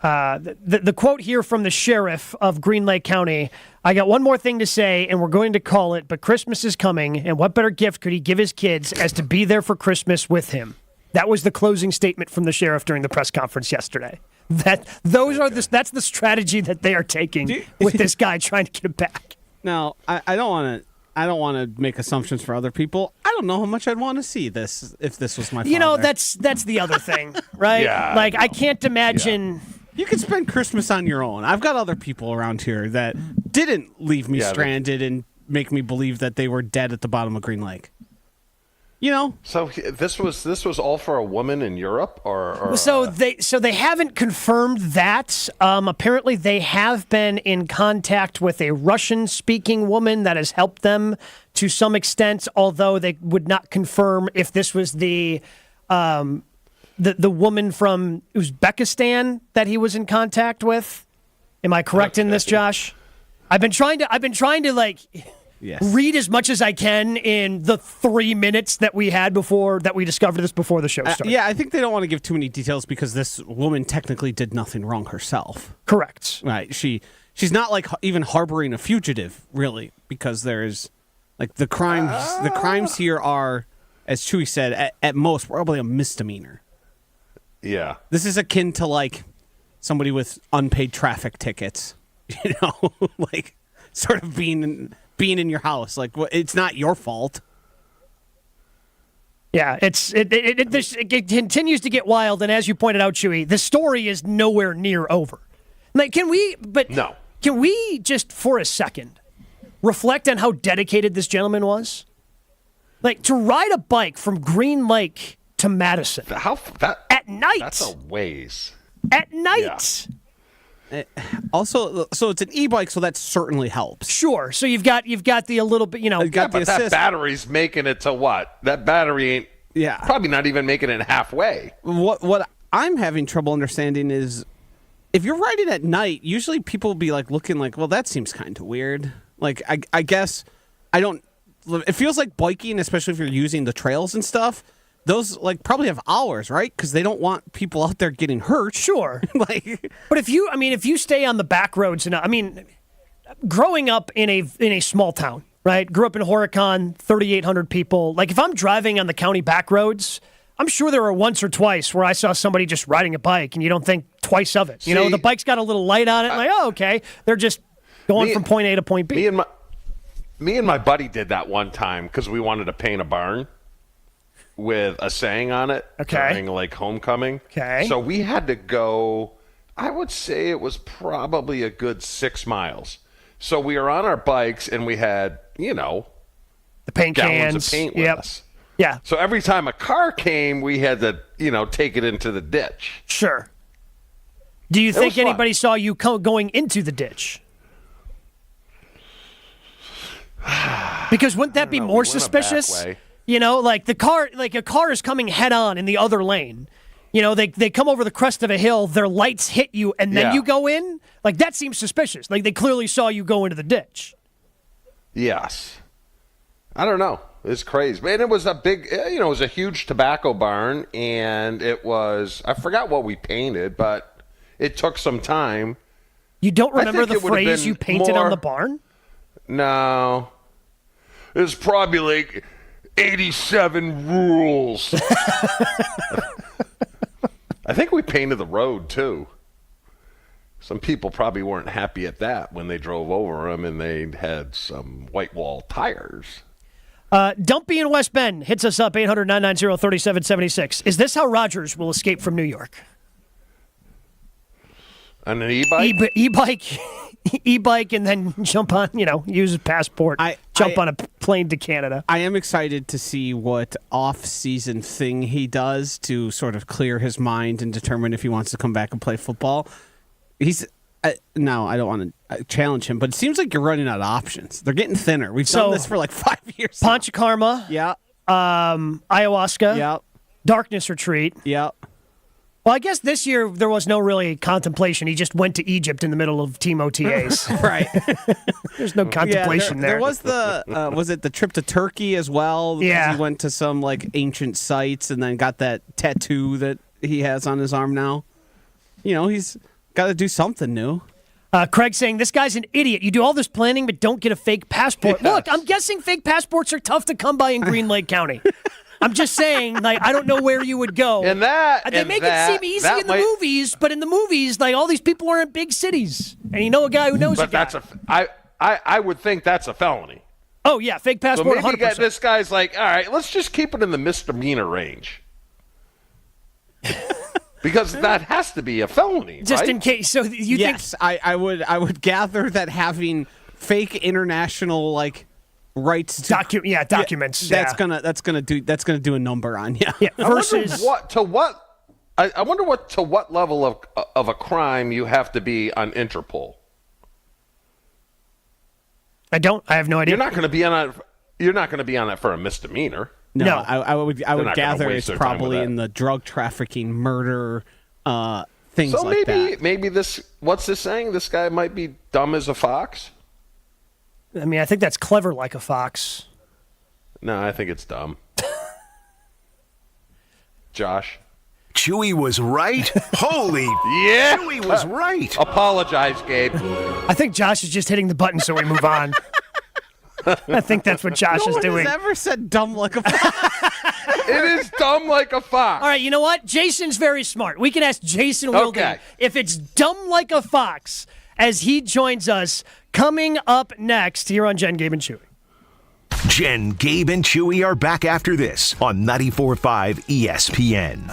The quote here from the sheriff of Green Lake County, I got one more thing to say, and we're going to call it, but Christmas is coming, and what better gift could he give his kids as to be there for Christmas with him? That was the closing statement from the sheriff during the press conference yesterday. That's the strategy that they are taking with this guy trying to get it back. Now, I don't want to make assumptions for other people. I don't know how much I'd want to see this if this was my father. You know, that's the other thing, right? Yeah, like, I can't imagine... Yeah. You can spend Christmas on your own. I've got other people around here that didn't leave me stranded and make me believe that they were dead at the bottom of Green Lake. You know? So this was all for a woman in Europe, or so they haven't confirmed that. Apparently, they have been in contact with a Russian-speaking woman that has helped them to some extent. Although they would not confirm if this was the woman from Uzbekistan that he was in contact with. Am I correct in this, Josh? I've been trying to like. Yes. Read as much as I can in the 3 minutes that we had before that we discovered this before the show started. Yeah, I think they don't want to give too many details because this woman technically did nothing wrong herself. Correct. Right. She's not like even harboring a fugitive, really, because there's like the crimes here are, as Chewy said, at most probably a misdemeanor. Yeah. This is akin to like somebody with unpaid traffic tickets, you know, like sort of being in your house. Like, it's not your fault. Yeah, it continues to get wild, and as you pointed out, Chewy, the story is nowhere near over. Like, can we just for a second reflect on how dedicated this gentleman was? Like, to ride a bike from Green Lake to Madison at night. That's a ways. At night. Yeah. Also, so it's an e-bike, so that certainly helps. Sure. So you've got the a little bit, you know. But that battery's making it to what? That battery ain't probably not even making it halfway. What I'm having trouble understanding is if you're riding at night, usually people will be like looking like, well, that seems kind of weird. Like, I guess I don't. It feels like biking, especially if you're using the trails and stuff. Those like probably have hours, right? Because they don't want people out there getting hurt. Sure, like, but if you stay on the back roads, and growing up in a small town, right? Grew up in Horicon, 3,800 people. Like, if I'm driving on the county back roads, I'm sure there were once or twice where I saw somebody just riding a bike, and you don't think twice of it. You know, the bike's got a little light on it. Like, oh, okay, they're just going from point A to point B. Me and my buddy did that one time because we wanted to paint a barn with a saying on it during like homecoming. Okay. So we had to go, I would say it was probably a good 6 miles. So we were on our bikes and we had, you know, the paint gallons cans of paint with us. Yeah. So every time a car came, we had to, you know, take it into the ditch. Sure. Do you think anybody saw you going into the ditch? Because wouldn't that be more suspicious? You know, like a car is coming head on in the other lane. You know, they come over the crest of a hill, their lights hit you, and then you go in. Like, that seems suspicious. Like, they clearly saw you go into the ditch. Yes. I don't know. It's crazy. Man, it was a big, you know, it was a huge tobacco barn, and it was, I forgot what we painted, but it took some time. You don't remember the phrase you painted on the barn? No. It was probably like 87 rules. I think we painted the road, too. Some people probably weren't happy at that when they drove over them and they had some white wall tires. Dumpy in West Bend hits us up, 800-990-3776. Is this how Rogers will escape from New York? On an e-bike? E-bike, and then jump on, you know, use a passport, jump on a plane to Canada. I am excited to see what off-season thing he does to sort of clear his mind and determine if he wants to come back and play football. Now, I don't want to challenge him, but it seems like you're running out of options. They're getting thinner. We've done this for like 5 years now. Panchakarma. Yeah. Ayahuasca. Yeah. Darkness retreat. Yeah. Well, I guess this year there was no really contemplation. He just went to Egypt in the middle of team OTAs. Right. There's no contemplation there. There was was it the trip to Turkey as well? Yeah. He went to some like ancient sites and then got that tattoo that he has on his arm now. You know, he's Got to do something new. Craig saying, this guy's an idiot. You do all this planning, but don't get a fake passport. Yes. Look, I'm guessing fake passports are tough to come by in Green Lake County. I'm just saying, like, I don't know where you would go. And they make it seem easy in the movies, but in the movies, like, all these people are in big cities, and you know a guy who knows. But I would think that's a felony. Oh yeah, fake passport. So maybe 100%. this guy's like, all right, let's just keep it in the misdemeanor range. Because that has to be a felony, just right? in case. So you think? Yes, I would gather that having fake international rights to documents. That's gonna do a number on you. Yeah. I wonder what to what level of a crime you have to be on Interpol. I have no idea. You're not going to be on it. You're not going to be on it for a misdemeanor. No. I would not gather gonna it's waste their time with probably that. in the drug trafficking, murder, things So like that. maybe this. What's this saying? This guy might be dumb as a fox. I mean, I think that's clever like a fox. No, I think it's dumb. Josh. Chewy was right? Holy Yeah. Chewy was right. Apologize, Gabe. I think Josh is just hitting the button so we move on. I think that's what Josh No is one doing. has ever said dumb like a fox. It is dumb like a fox. All right, you know what? Jason's very smart. We can ask Jason Wilde if it's dumb like a fox as he joins us coming up next here on Jen, Gabe, and Chewy. Jen, Gabe, and Chewy are back after this on 94.5 ESPN.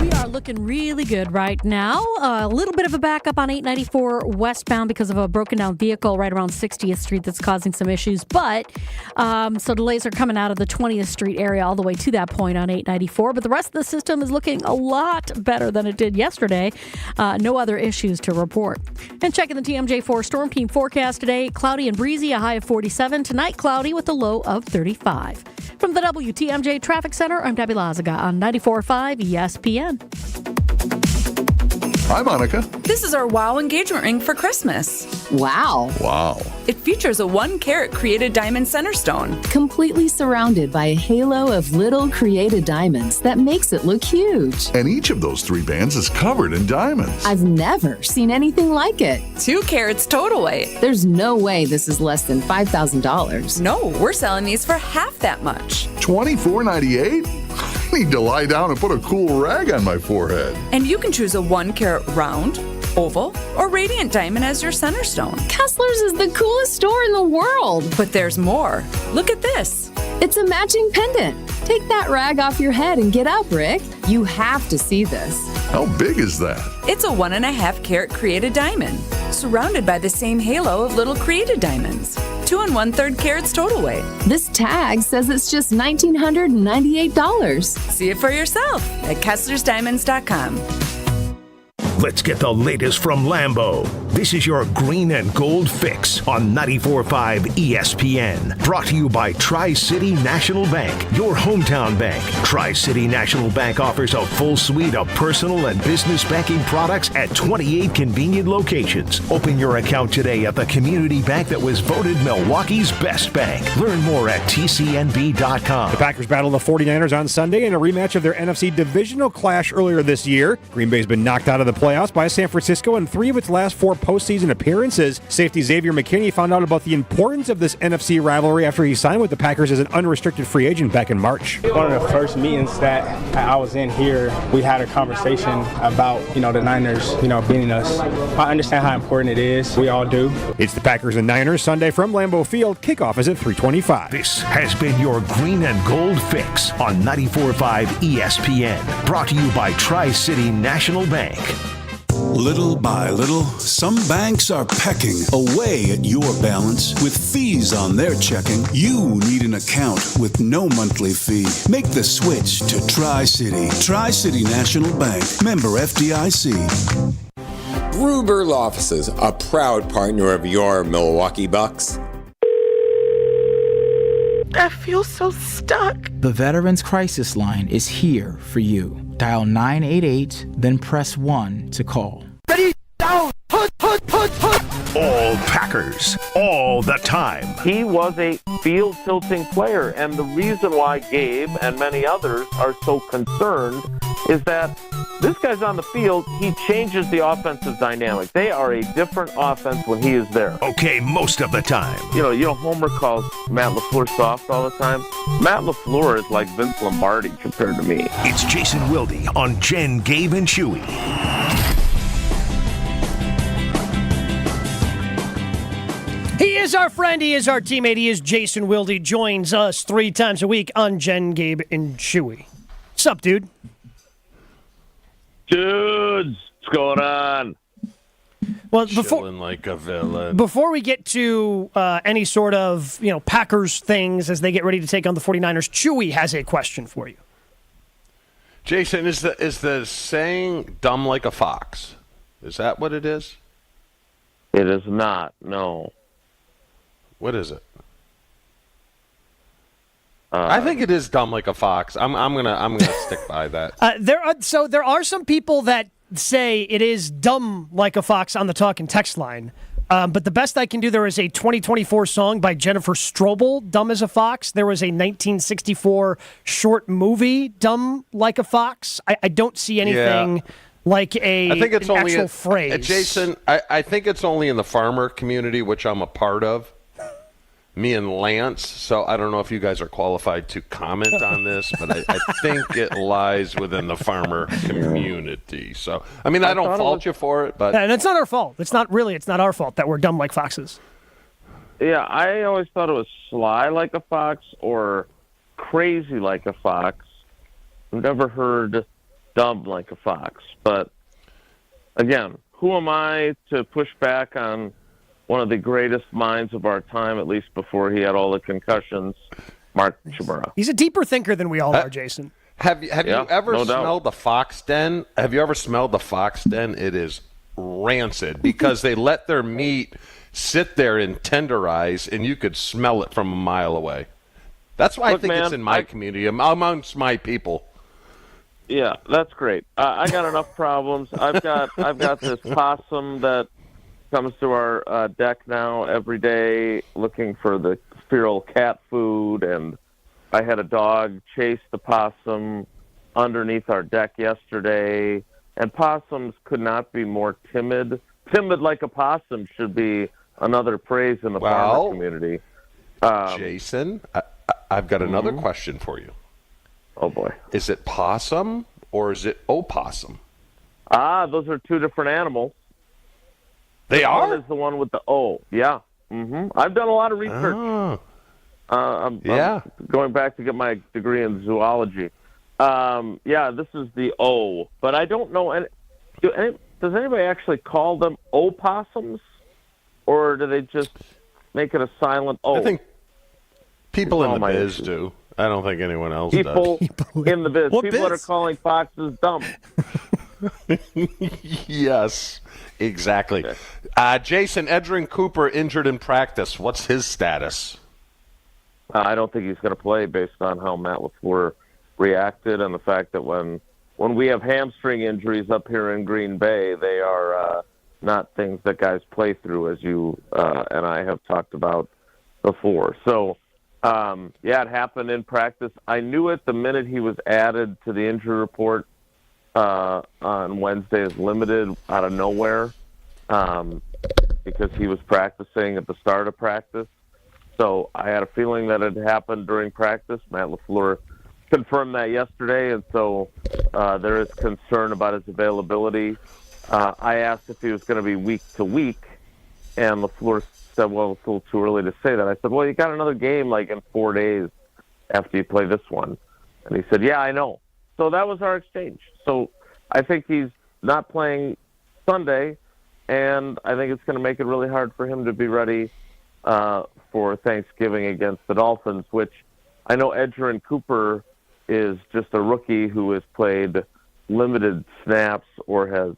We are looking really good right now. A little bit of a backup on 894 westbound because of a broken down vehicle right around 60th Street that's causing some issues. But so delays are coming out of the 20th Street area all the way to that point on 894. But the rest of the system is looking a lot better than it did yesterday. No other issues to report. And checking the TMJ4 Storm Team forecast today, cloudy and breezy, a high of 47. Tonight, cloudy with a low of 35. From the WTMJ Traffic Center, I'm Debbie Lazaga on 94.5 ESPN. Hi, Monica. This is our WOW engagement ring for Christmas. Wow. Wow. It features a 1-carat created diamond center stone. Completely surrounded by a halo of little created diamonds that makes it look huge. And each of those 3 bands is covered in diamonds. I've never seen anything like it. 2 carats total weight. There's no way this is less than $5,000. No, we're selling these for half that much. $24.98? I need to lie down and put a cool rag on my forehead. And you can choose a 1-carat round, oval, or radiant diamond as your center stone. Kessler's is the coolest store in the world. But there's more. Look at this. It's a matching pendant. Take that rag off your head and get up, Rick. You have to see this. How big is that? It's a 1.5-carat created diamond, surrounded by the same halo of little created diamonds. 2 1/3 carats total weight. This tag says it's just $1,998. See it for yourself at KesslersDiamonds.com. Let's get the latest from Lambeau. This is your green and gold fix on 94.5 ESPN. Brought to you by Tri-City National Bank, your hometown bank. Tri-City National Bank offers a full suite of personal and business banking products at 28 convenient locations. Open your account today at the community bank that was voted Milwaukee's best bank. Learn more at tcnb.com. The Packers battled the 49ers on Sunday in a rematch of their NFC divisional clash earlier this year. Green Bay's been knocked out of the playoffs by San Francisco in 3 of its last 4 postseason appearances. Safety Xavier McKinney found out about the importance of this NFC rivalry after he signed with the Packers as an unrestricted free agent back in March. One of the first meetings that I was in here, we had a conversation about, the Niners, beating us. I understand how important it is. We all do. It's the Packers and Niners Sunday from Lambeau Field. Kickoff is at 3:25. This has been your green and gold fix on 94.5 ESPN. Brought to you by Tri-City National Bank. Little by little, some banks are pecking away at your balance with fees on their checking. You need an account with no monthly fee. Make the switch to Tri-City. Tri-City National Bank. Member FDIC. Gruber Law Offices, a proud partner of your Milwaukee Bucks. I feel so stuck. The Veterans Crisis Line is here for you. Dial 988, then press 1 to call. Ready, down, put. All Packers, all the time. He was a field tilting player, and the reason why Gabe and many others are so concerned is that This guy's on the field. He changes the offensive dynamic. They are a different offense when he is there. Okay, most of the time. Homer calls Matt LaFleur soft all the time. Matt LaFleur is like Vince Lombardi compared to me. It's Jason Wilde on Jen, Gabe, and Chewy. He is our friend. He is our teammate. He is Jason Wilde. Joins us 3 times a week on Jen, Gabe, and Chewy. What's up, dude? Dudes, what's going on? Well, Chilling like a villain. Before we get to any sort of Packers things as they get ready to take on the 49ers, Chewy has a question for you. Jason, is the saying "dumb like a fox"? Is that what it is? It is not. No. What is it? I think it is dumb like a fox. I'm gonna stick by that. There are some people that say it is dumb like a fox on the talk and text line. But the best I can do, there is a 2024 song by Jennifer Strobel, "Dumb as a Fox." There was a 1964 short movie, "Dumb like a Fox." I don't see anything like I think it's an only actual phrase. Jason, I think it's only in the farmer community, which I'm a part of. Me and Lance, so I don't know if you guys are qualified to comment on this, but I think it lies within the farmer community. So, I mean, I don't fault you for it, but... And it's not our fault. It's not our fault that we're dumb like foxes. Yeah, I always thought it was sly like a fox or crazy like a fox. I've never heard dumb like a fox. But, again, who am I to push back on one of the greatest minds of our time, at least before he had all the concussions, Mark Chmura. He's a deeper thinker than we all are, Jason. Have you ever smelled the Fox Den? Have you ever smelled the Fox Den? It is rancid because they let their meat sit there and tenderize, and you could smell it from a mile away. That's why I think it's in my community, amongst my people. Yeah, that's great. I got enough problems. I've got this possum that comes to our deck now every day looking for the feral cat food, and I had a dog chase the possum underneath our deck yesterday, and possums could not be more timid. Timid like a possum should be another praise in the farmer community. Jason, I've got another question for you. Oh, boy. Is it possum or is it opossum? Those are two different animals. They are? One is the one with the O. Yeah. I've done a lot of research. I'm going back to get my degree in zoology. This is the O. But I don't know. Does anybody actually call them opossums? Or do they just make it a silent O? I think people in the biz do. I don't think anyone else does. People in the biz. What People that are biz? calling foxes dumb. Yes, exactly. Jason, Edgerrin Cooper injured in practice. What's his status? I don't think he's going to play based on how Matt LaFleur reacted and the fact that when we have hamstring injuries up here in Green Bay, they are not things that guys play through, as you and I have talked about before. So, it happened in practice. I knew it the minute he was added to the injury report on Wednesday as limited out of nowhere because he was practicing at the start of practice. So I had a feeling that it happened during practice. Matt LaFleur confirmed that yesterday, and so there is concern about his availability. I asked if he was going to be week to week, and LaFleur said, well, it's a little too early to say that. I said, well, you got another game like in 4 days after you play this one. And he said, yeah, I know. So that was our exchange. So I think he's not playing Sunday, and I think it's going to make it really hard for him to be ready for Thanksgiving against the Dolphins, which I know Edgerrin Cooper is just a rookie who has played limited snaps or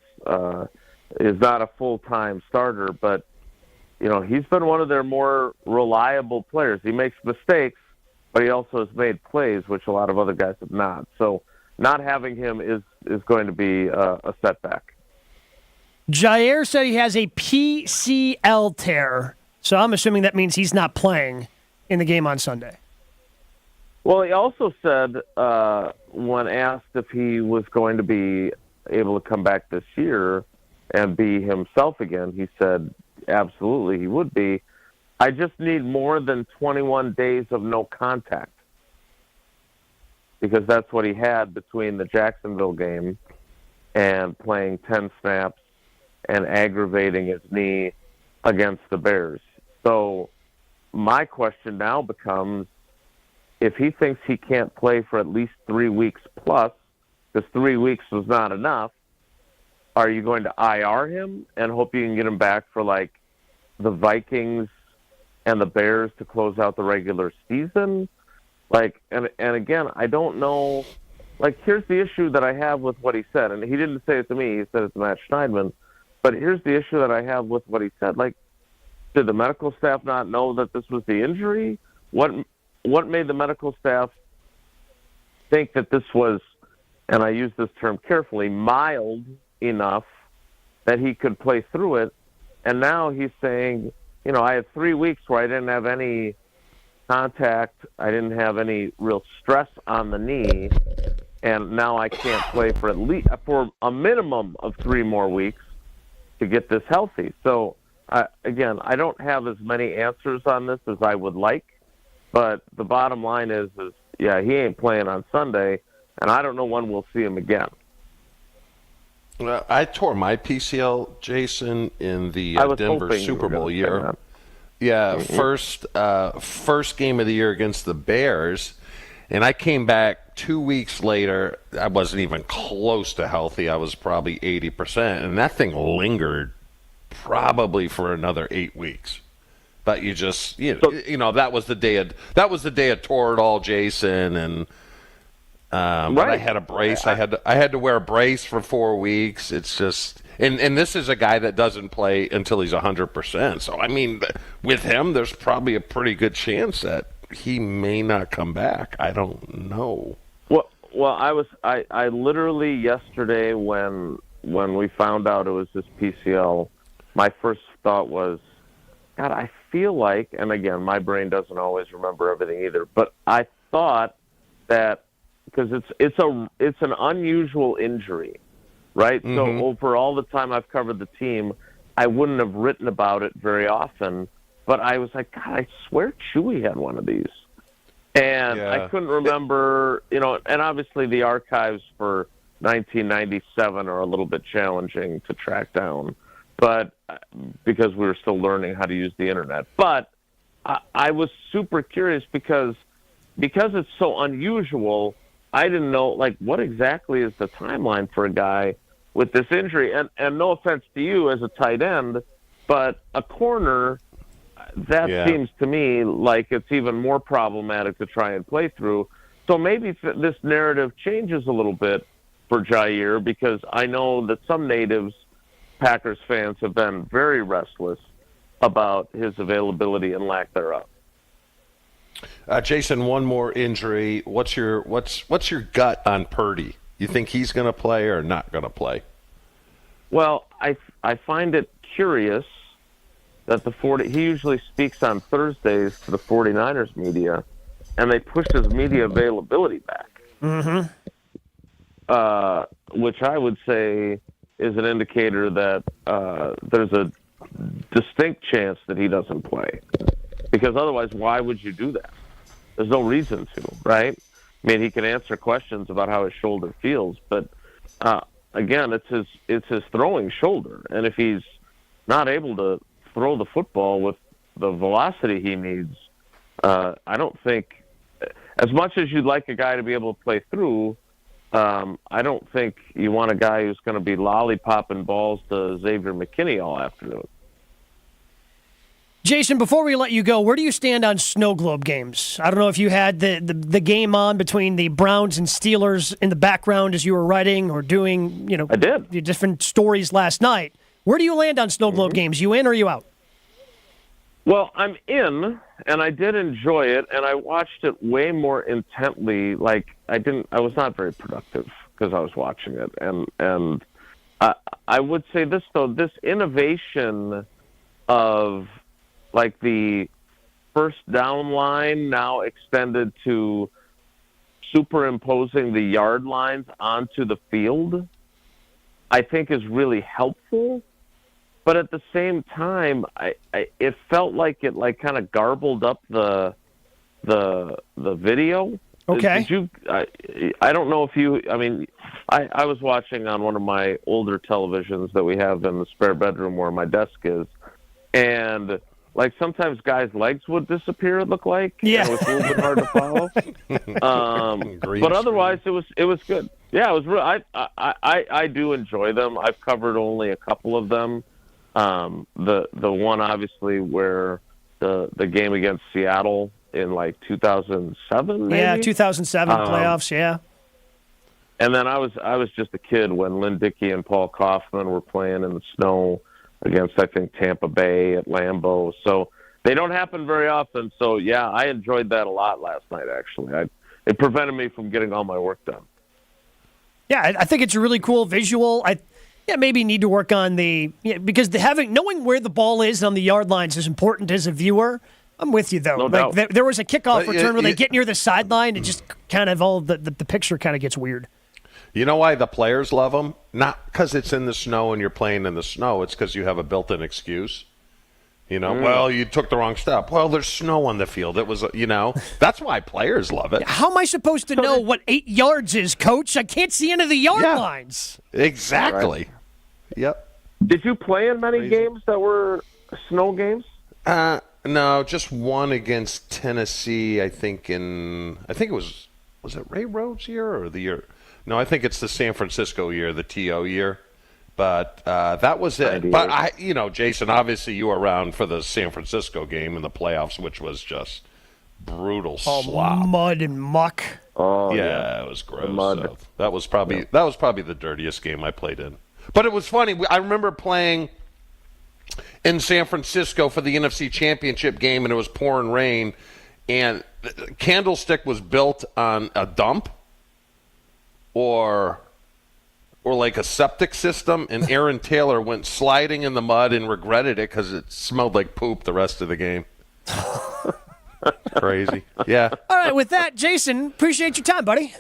is not a full-time starter, but he's been one of their more reliable players. He makes mistakes, but he also has made plays, which a lot of other guys have not. So not having him is going to be a setback. Jair said he has a PCL tear, so I'm assuming that means he's not playing in the game on Sunday. Well, he also said when asked if he was going to be able to come back this year and be himself again, he said absolutely he would be. I just need more than 21 days of no contact, because that's what he had between the Jacksonville game and playing 10 snaps and aggravating his knee against the Bears. So my question now becomes, if he thinks he can't play for at least 3 weeks plus, because 3 weeks was not enough, are you going to IR him and hope you can get him back for like the Vikings and the Bears to close out the regular season? Like, and again, I don't know. Like, here's the issue that I have with what he said, and he didn't say it to me. He said it to Matt Schneidman. But here's the issue that I have with what he said. Like, did the medical staff not know that this was the injury? What made the medical staff think that this was, and I use this term carefully, mild enough that he could play through it? And now he's saying, you know, I had 3 weeks where I didn't have any contact, I didn't have any real stress on the knee, and now I can't play for a minimum of 3 more weeks to get this healthy. So again, I don't have as many answers on this as I would like, but the bottom line is yeah, he ain't playing on Sunday, and I don't know when we'll see him again. Well, I tore my PCL, Jason, in the Denver Super Bowl year. Yeah, first game of the year against the Bears, and I came back 2 weeks later. I wasn't even close to healthy. I was probably 80%, and that thing lingered probably for another 8 weeks. But you just, you know, that was the day I tore it all, Jason, and but I had a brace. I had to wear a brace for 4 weeks. It's just, and this is a guy that doesn't play until he's 100%. So I mean, with him, there's probably a pretty good chance that he may not come back. I don't know. Well, I literally yesterday when we found out it was this PCL, my first thought was, God, I feel like, and again, my brain doesn't always remember everything either, but I thought that because it's an unusual injury, right? Mm-hmm. So over all the time I've covered the team, I wouldn't have written about it very often, but I was like, God, I swear Chewy had one of these. And I couldn't remember, you know, and obviously the archives for 1997 are a little bit challenging to track down, but because we were still learning how to use the internet. But I was super curious because it's so unusual. I didn't know, like, what exactly is the timeline for a guy with this injury? And no offense to you as a tight end, but a corner, that seems to me like it's even more problematic to try and play through. So maybe this narrative changes a little bit for Jair, because I know that some natives, Packers fans, have been very restless about his availability and lack thereof. Jason, one more injury. What's your gut on Purdy? You think he's going to play or not going to play? Well, I find it curious that he usually speaks on Thursdays to the 49ers media, and they pushed his media availability back. Mm-hmm. Which I would say is an indicator that there's a distinct chance that he doesn't play. Because otherwise, why would you do that? There's no reason to, right? I mean, he can answer questions about how his shoulder feels, but again, it's his throwing shoulder, and if he's not able to throw the football with the velocity he needs, I don't think, as much as you'd like a guy to be able to play through, I don't think you want a guy who's going to be lollipopping balls to Xavier McKinney all afternoon. Jason, before we let you go, where do you stand on snow globe games? I don't know if you had the game on between the Browns and Steelers in the background as you were writing or doing, you know, I did. The different stories last night. Where do you land on snow globe games? You in or you out? Well, I'm in, and I did enjoy it, and I watched it way more intently. Like, I was not very productive because I was watching it. And I would say this, though, this innovation of, like, the first down line now extended to superimposing the yard lines onto the field I think is really helpful. But at the same time, it felt like it kind of garbled up the video. Okay. Did you? I don't know if you. I mean, I was watching on one of my older televisions that we have in the spare bedroom where my desk is, and like sometimes guys' legs would disappear. It looked like. Yeah. And it was a little bit hard to follow. But otherwise, it was good. Yeah, it was real. I do enjoy them. I've covered only a couple of them. The one obviously where the game against Seattle in like 2007, maybe? Yeah, 2007 playoffs. Yeah. And then I was just a kid when Lynn Dickey and Paul Kaufman were playing in the snow against, I think, Tampa Bay at Lambeau. So they don't happen very often. So yeah, I enjoyed that a lot last night. Actually, it prevented me from getting all my work done. Yeah, I think it's a really cool visual. Maybe need to work on because knowing where the ball is on the yard lines is important as a viewer. I'm with you though. No doubt. There was a kickoff return where they get near the sideline and just kind of all the picture kind of gets weird. You know why the players love them? Not because it's in the snow and you're playing in the snow. It's because you have a built-in excuse. Well, you took the wrong step. Well, there's snow on the field. It was, that's why players love it. How am I supposed to know what 8 yards is, Coach? I can't see into the yard lines. Exactly. Right. Yep. Did you play in many games that were snow games? No, just one against Tennessee. I think it was it Ray Rhodes' year or the year? No, I think it's the San Francisco year, the TO year. But that was it. But Jason, obviously you were around for the San Francisco game in the playoffs, which was just brutal slop, mud and muck. Oh yeah, it was gross. So that was probably the dirtiest game I played in. But it was funny. I remember playing in San Francisco for the NFC Championship game, and it was pouring rain, and Candlestick was built on a dump or like a septic system, and Aaron Taylor went sliding in the mud and regretted it because it smelled like poop the rest of the game. Crazy. Yeah. All right, with that, Jason, appreciate your time, buddy.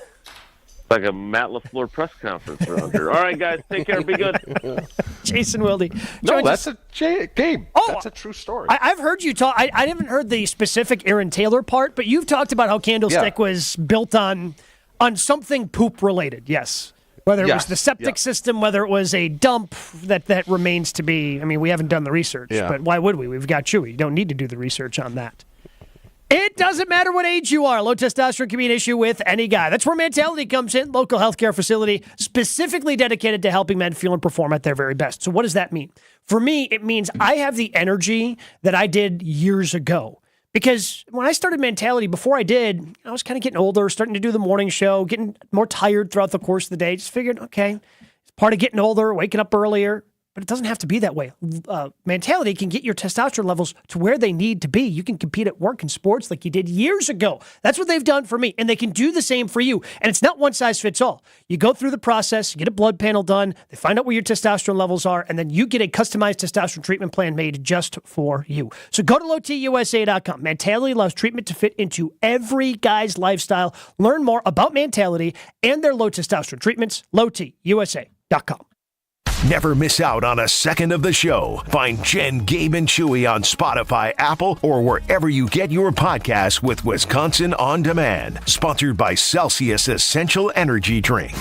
Like a Matt LaFleur press conference around here. All right, guys, take care. Be good. Jason Wilde. No, that's Gabe. Oh, that's a true story. I've heard you talk. I haven't heard the specific Aaron Taylor part, but you've talked about how Candlestick was built on something poop related. Yes. Whether it was the septic system, whether it was a dump, that remains to be. I mean, we haven't done the research, but why would we? We've got Chewy. You don't need to do the research on that. It doesn't matter what age you are. Low testosterone can be an issue with any guy. That's where Mentality comes in. Local healthcare facility specifically dedicated to helping men feel and perform at their very best. So what does that mean? For me, it means I have the energy that I did years ago. Because when I started Mentality, before I did, I was kind of getting older, starting to do the morning show, getting more tired throughout the course of the day. Just figured, okay, it's part of getting older, waking up earlier. But it doesn't have to be that way. Mentality can get your testosterone levels to where they need to be. You can compete at work and sports like you did years ago. That's what they've done for me. And they can do the same for you. And it's not one size fits all. You go through the process, you get a blood panel done, they find out where your testosterone levels are, and then you get a customized testosterone treatment plan made just for you. So go to lowtusa.com. Mentality allows treatment to fit into every guy's lifestyle. Learn more about Mentality and their low testosterone treatments. lowtusa.com. Never miss out on a second of the show. Find Jen, Gabe, and Chewy on Spotify, Apple, or wherever you get your podcasts with Wisconsin On Demand. Sponsored by Celsius Essential Energy Drink.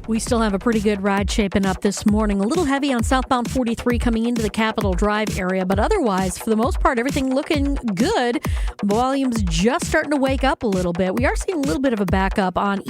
We still have a pretty good ride shaping up this morning. A little heavy on southbound 43 coming into the Capitol Drive area, but otherwise, for the most part, everything looking good. Volumes just starting to wake up a little bit. We are seeing a little bit of a backup on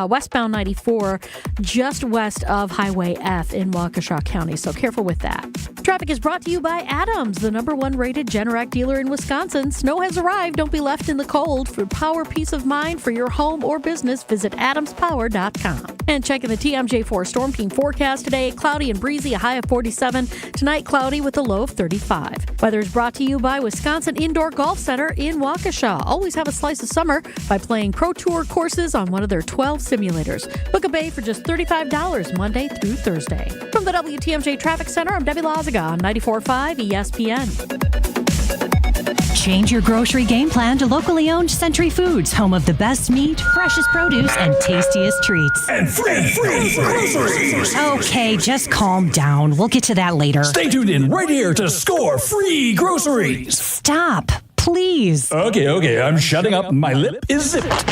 westbound 94, just west of Highway F in Waukesha County, so careful with that. Traffic is brought to you by Adams, the #1 rated Generac dealer in Wisconsin. Snow has arrived. Don't be left in the cold. For power, peace of mind for your home or business, visit adamspower.com. And checking the TMJ4 Storm Team forecast today, cloudy and breezy, a high of 47. Tonight, cloudy with a low of 35. Weather is brought to you by Wisconsin Indoor Golf Center in Waukesha. Always have a slice of summer by playing Pro Tour courses on one of their 12 simulators. Book a bay for just $35 Monday through Thursday. From the WTMJ Traffic Center, I'm Debbie Lazaga on 94.5 ESPN. Change your grocery game plan to locally owned Century Foods, home of the best meat, freshest produce, and tastiest treats. And free groceries. Okay, just calm down. We'll get to that later. Stay tuned in right here to score free groceries. Stop, please. Okay, I'm shutting up. My lip is zipped.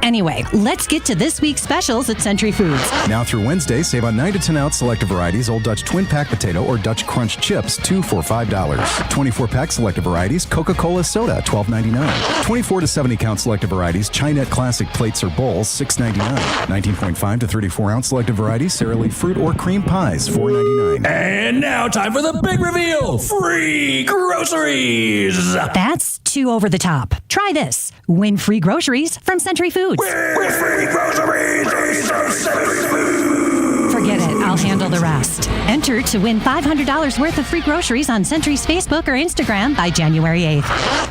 Anyway, let's get to this week's specials at Century Foods. Now through Wednesday, save on 9 to 10 ounce selective varieties Old Dutch Twin Pack Potato or Dutch Crunch Chips, 2 for $5. 24 pack selective varieties Coca-Cola Soda, $12.99. 24 to 70 count selective varieties Chinette Classic Plates or Bowls, $6.99. 19.5 to 34 ounce selective varieties Sara Lee Fruit or Cream Pies, $4.99. And now time for the big reveal. Free groceries. That's too over the top. Try this. Win free groceries from Century Foods. Win free groceries from Century Foods. Forget it. I'll handle the rest. Enter to win $500 worth of free groceries on Century's Facebook or Instagram by January 8th.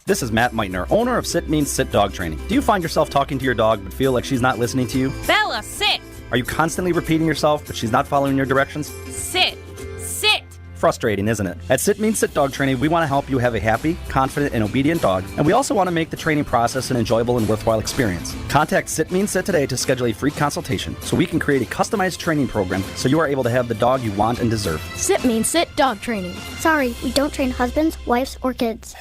This is Matt Meitner, owner of Sit Means Sit Dog Training. Do you find yourself talking to your dog but feel like she's not listening to you? Bella, sit. Are you constantly repeating yourself but she's not following your directions? Sit. Sit. Frustrating, isn't it? At Sit Means Sit Dog Training, we want to help you have a happy, confident, and obedient dog, and we also want to make the training process an enjoyable and worthwhile experience. Contact Sit Means Sit today to schedule a free consultation so we can create a customized training program so you are able to have the dog you want and deserve. Sit Means Sit Dog Training. Sorry, we don't train husbands, wives, or kids.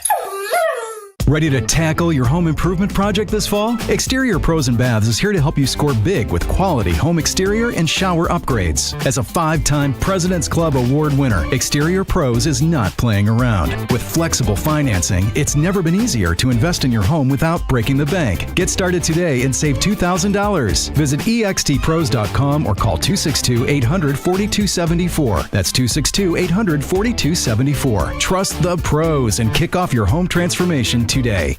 Ready to tackle your home improvement project this fall? Exterior Pros and Baths is here to help you score big with quality home exterior and shower upgrades. As a 5-time President's Club Award winner, Exterior Pros is not playing around. With flexible financing, it's never been easier to invest in your home without breaking the bank. Get started today and save $2,000. Visit extpros.com or call 262-800-4274. That's 262-800-4274. Trust the pros and kick off your home transformation today. Hey,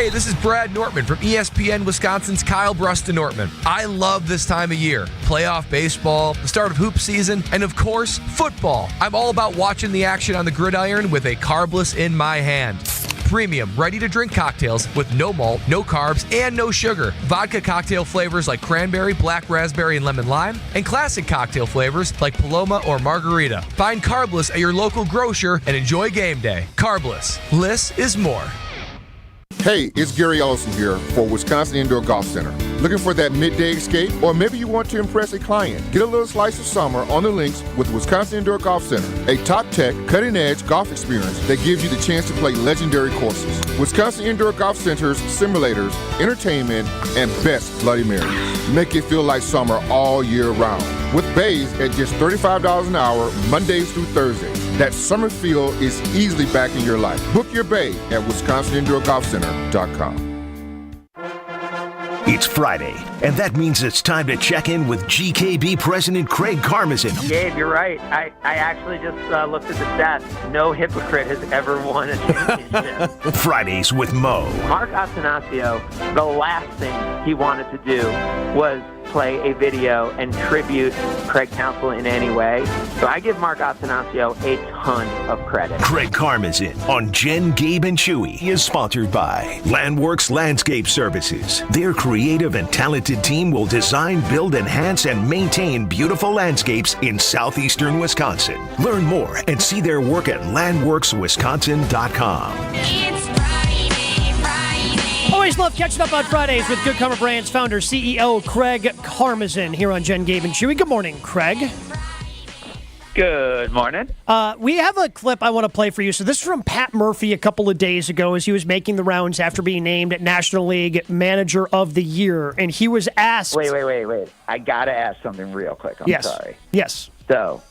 this is Brad Nortman from ESPN Wisconsin's Kyle Bruston Nortman. I love this time of year. Playoff baseball, the start of hoop season, and of course, football. I'm all about watching the action on the gridiron with a carbless in my hand. Premium, ready-to-drink cocktails with no malt, no carbs, and no sugar. Vodka cocktail flavors like cranberry, black raspberry, and lemon lime, and classic cocktail flavors like Paloma or Margarita. Find Carbless at your local grocer and enjoy game day. Carbless. Less is more. Hey, it's Gary Ellison here for Wisconsin Indoor Golf Center. Looking for that midday escape? Or maybe you want to impress a client? Get a little slice of summer on the links with Wisconsin Indoor Golf Center, a top-tech, cutting-edge golf experience that gives you the chance to play legendary courses. Wisconsin Indoor Golf Center's simulators, entertainment, and best Bloody Marys make it feel like summer all year round. With bays at just $35 an hour, Mondays through Thursdays. That summer feel is easily back in your life. Book your bay at WisconsinIndoorGolfCenter.com. It's Friday, and that means it's time to check in with GKB President Craig Karmazin. Gabe, you're right. I actually just looked at the stats. No hypocrite has ever won a championship. Fridays with Mo. Mark Attanasio, the last thing he wanted to do was play a video and tribute Craig Counsell in any way. So I give Mark Attanasio a ton of credit. Craig Karmazin on Jen, Gabe, and Chewy is sponsored by Landworks Landscape Services. Their creative and talented team will design, build, enhance, and maintain beautiful landscapes in southeastern Wisconsin. Learn more and see their work at landworkswisconsin.com. It's Friday. Always love catching up on Fridays with Good Karma Brands founder, CEO Craig Karmazin here on Jen, Gabe, and Chewy. Good morning, Craig. Good morning. We have a clip I want to play for you. So this is from Pat Murphy a couple of days ago as he was making the rounds after being named National League Manager of the Year. And he was asked... Wait. I got to ask something real quick. I'm sorry. Yes. So,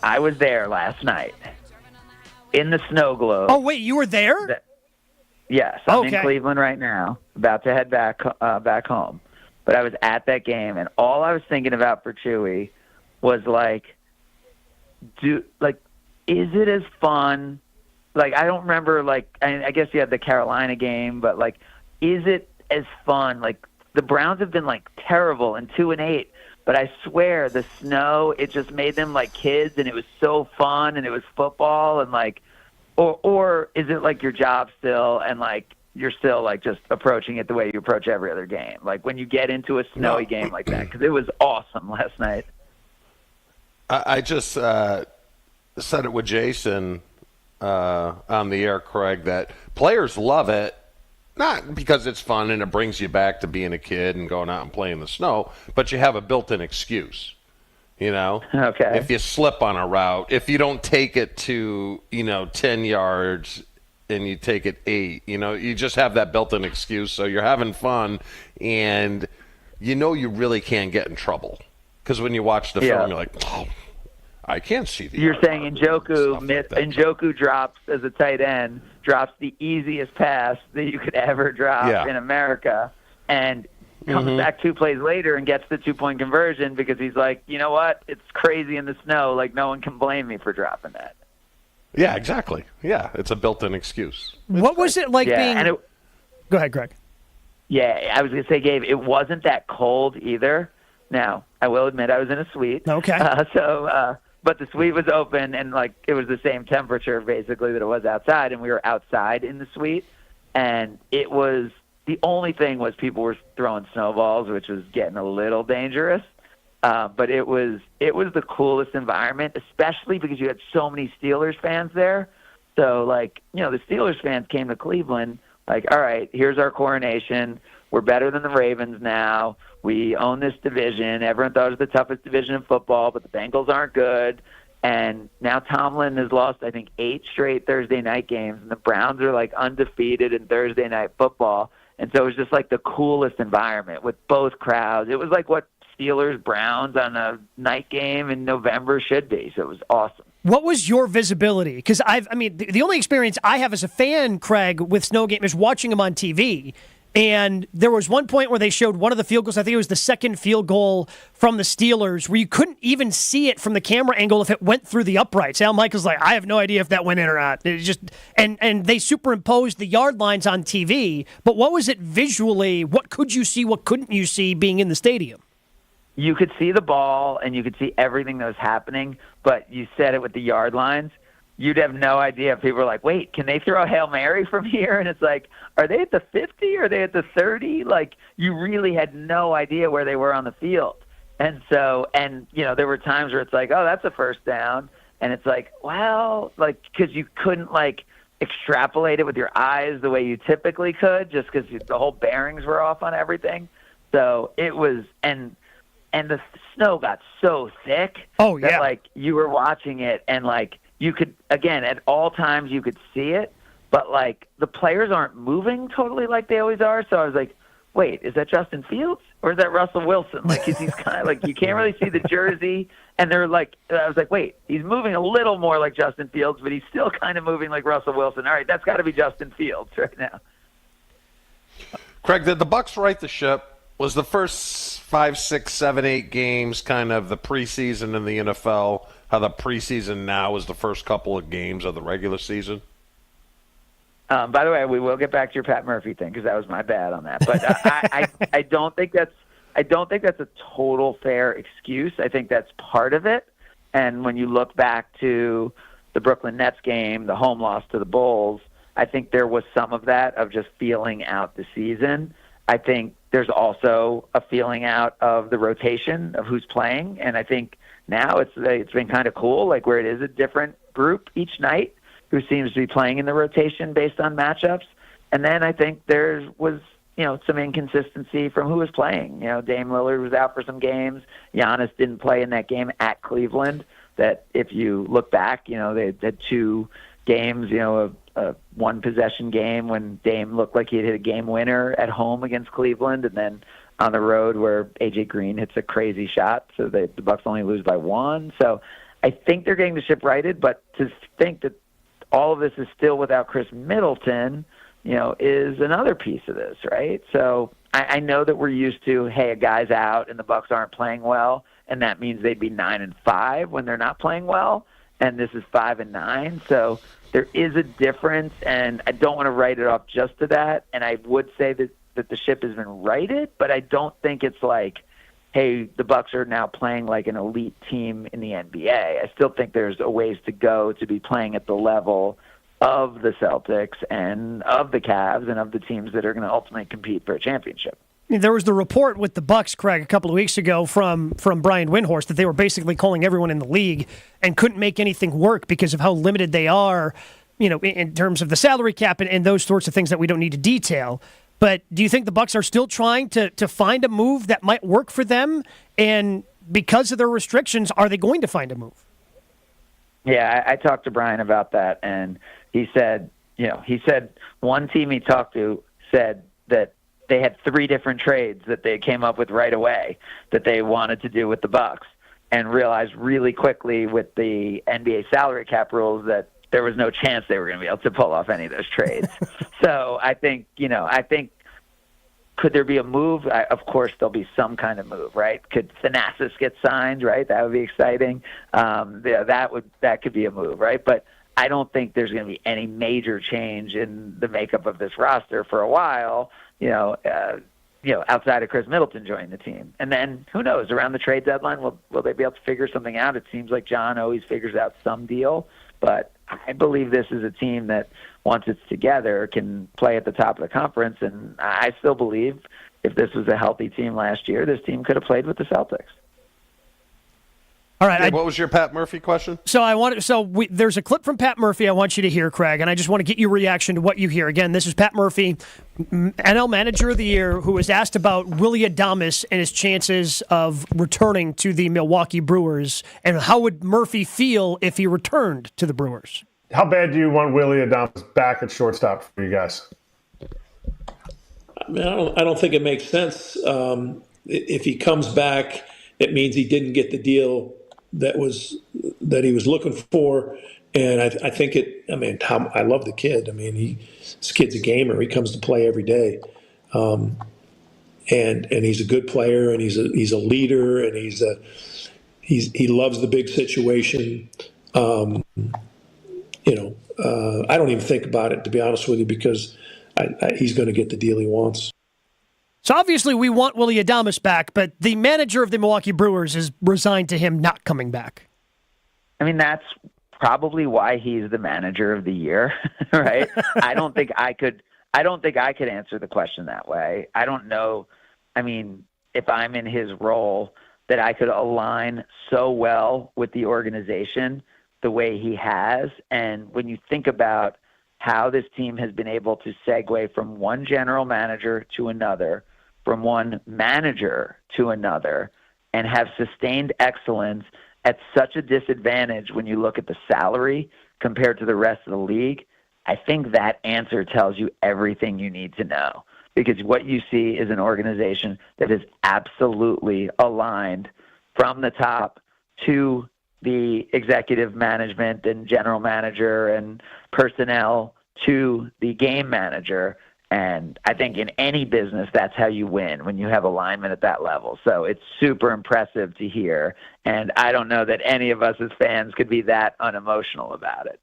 I was there last night in the snow globe. Oh, wait, you were there? Yes, I'm in Cleveland right now, about to head back home. But I was at that game, and all I was thinking about for Chewy was is it as fun? Like, I don't remember. I guess you had the Carolina game, but is it as fun? Like, the Browns have been terrible and 2-8, but I swear the snow, it just made them like kids, and it was so fun, and it was football, and Or is it your job still, and you're still just approaching it the way you approach every other game? When you get into a snowy game like that, because it was awesome last night. I just said it with Jason on the air, Craig, that players love it, not because it's fun and it brings you back to being a kid and going out and playing in the snow, but you have a built-in excuse. Okay. If you slip on a route, if you don't take it to 10 yards and you take it 8, you just have that built-in excuse. So you're having fun, and you really can't get in trouble because when you watch the film, you're like, oh, I can't see the. You're saying Njoku drops as a tight end, drops the easiest pass that you could ever drop in America, and comes back 2 plays later and gets the 2-point conversion because he's like, you know what? It's crazy in the snow. Like, no one can blame me for dropping that. Yeah, exactly. Yeah, it's a built-in excuse. What was it like being? Go ahead, Greg. Yeah, I was going to say, Gabe, it wasn't that cold either. Now, I will admit I was in a suite. Okay. But the suite was open, and it was the same temperature basically that it was outside, and we were outside in the suite, and it was. The only thing was people were throwing snowballs, which was getting a little dangerous. But it was the coolest environment, especially because you had so many Steelers fans there. So, the Steelers fans came to Cleveland, all right, here's our coronation. We're better than the Ravens now. We own this division. Everyone thought it was the toughest division in football, but the Bengals aren't good. And now Tomlin has lost, I think, 8 straight Thursday night games, and the Browns are, undefeated in Thursday night football. And so it was just the coolest environment with both crowds. It was what Steelers-Browns on a night game in November should be. So it was awesome. What was your visibility? Because the only experience I have as a fan, Craig, with snow game is watching them on TV. And there was one point where they showed one of the field goals. I think it was the second field goal from the Steelers, where you couldn't even see it from the camera angle if it went through the uprights. Al Michaels like, I have no idea if that went in or not. It just and they superimposed the yard lines on TV. But what was it visually? What could you see? What couldn't you see being in the stadium? You could see the ball and you could see everything that was happening, but you said it with the yard lines. You'd have no idea if people were like, wait, can they throw a Hail Mary from here? And it's are they at the 50? Are they at the 30? You really had no idea where they were on the field. And so, there were times where it's oh, that's a first down. And it's because you couldn't extrapolate it with your eyes the way you typically could just because the whole bearings were off on everything. So it was, and the snow got so thick that you were watching it and you could, again, at all times you could see it, but the players aren't moving totally like they always are. So I was wait, is that Justin Fields or is that Russell Wilson? He's kind of you can't really see the jersey. And they're I was wait, he's moving a little more like Justin Fields, but he's still kind of moving like Russell Wilson. All right, that's got to be Justin Fields right now. Craig, did the Bucs right the ship? Was the first 5, 6, 7, 8 games kind of the preseason in the NFL? How the preseason now is the first couple of games of the regular season? By the way, we will get back to your Pat Murphy thing because that was my bad on that. But I don't think that's a total fair excuse. I think that's part of it. And when you look back to the Brooklyn Nets game, the home loss to the Bulls, I think there was some of that of just feeling out the season. I think there's also a feeling out of the rotation of who's playing, and I think now it's been kind of cool, where it is a different group each night who seems to be playing in the rotation based on matchups. And then I think there was some inconsistency from who was playing. Dame Lillard was out for some games. Giannis didn't play in that game at Cleveland. That if you look back, they had 2 games, a one-possession game when Dame looked like he had hit a game winner at home against Cleveland, and then on the road where A.J. Green hits a crazy shot, so the Bucs only lose by 1. So I think they're getting the ship righted, but to think that all of this is still without Chris Middleton, is another piece of this, right? So I know that we're used to, hey, a guy's out and the Bucs aren't playing well, and that means they'd be 9-5 when they're not playing well, and this is 5-9. So there is a difference, and I don't want to write it off just to that. And I would say that the ship has been righted, but I don't think it's hey, the Bucs are now playing like an elite team in the NBA. I still think there's a ways to go to be playing at the level of the Celtics and of the Cavs and of the teams that are going to ultimately compete for a championship. There was the report with the Bucs, Craig, a couple of weeks ago from Brian Windhorst that they were basically calling everyone in the league and couldn't make anything work because of how limited they are. in terms of the salary cap and those sorts of things that we don't need to detail. But do you think the Bucs are still trying to find a move that might work for them? And because of their restrictions, are they going to find a move? Yeah, I talked to Brian about that, and he said one team he talked to said that they had 3 different trades that they came up with right away that they wanted to do with the Bucs, and realized really quickly with the NBA salary cap rules that there was no chance they were going to be able to pull off any of those trades. So I think could there be a move? Of course, there'll be some kind of move, right? Could Thanasis get signed, right? That would be exciting. That could be a move, right? But I don't think there's going to be any major change in the makeup of this roster for a while, outside of Chris Middleton joining the team. And then who knows, around the trade deadline, will they be able to figure something out? It seems like John always figures out some deal, but I believe this is a team that, once it's together, can play at the top of the conference. And I still believe if this was a healthy team last year, this team could have played with the Celtics. All right. Hey, what was your Pat Murphy question? There's a clip from Pat Murphy I want you to hear, Craig, and I just want to get your reaction to what you hear. Again, this is Pat Murphy, NL Manager of the Year, who was asked about Willie Adames and his chances of returning to the Milwaukee Brewers, and how would Murphy feel if he returned to the Brewers? How bad do you want Willie Adames back at shortstop for you guys? I mean, I don't think it makes sense. If he comes back, it means he didn't get the deal that he was looking for, and I think it. I mean, I love the kid. I mean, this kid's a gamer. He comes to play every day, and he's a good player, and he's a leader, and he loves the big situation. I don't even think about it, to be honest with you, because he's going to get the deal he wants. So obviously we want Willie Adames back, but the manager of the Milwaukee Brewers is resigned to him not coming back. I mean, that's probably why he's the Manager of the Year, right? I don't think I could answer the question that way. I don't know. I mean, if I'm in his role, that I could align so well with the organization the way he has. And when you think about how this team has been able to segue from one general manager to another, from one manager to another, and have sustained excellence at such a disadvantage when you look at the salary compared to the rest of the league, I think that answer tells you everything you need to know. Because what you see is an organization that is absolutely aligned from the top to the executive management and general manager and personnel to the game manager. And I think in any business, that's how you win, when you have alignment at that level. So it's super impressive to hear. And I don't know that any of us as fans could be that unemotional about it.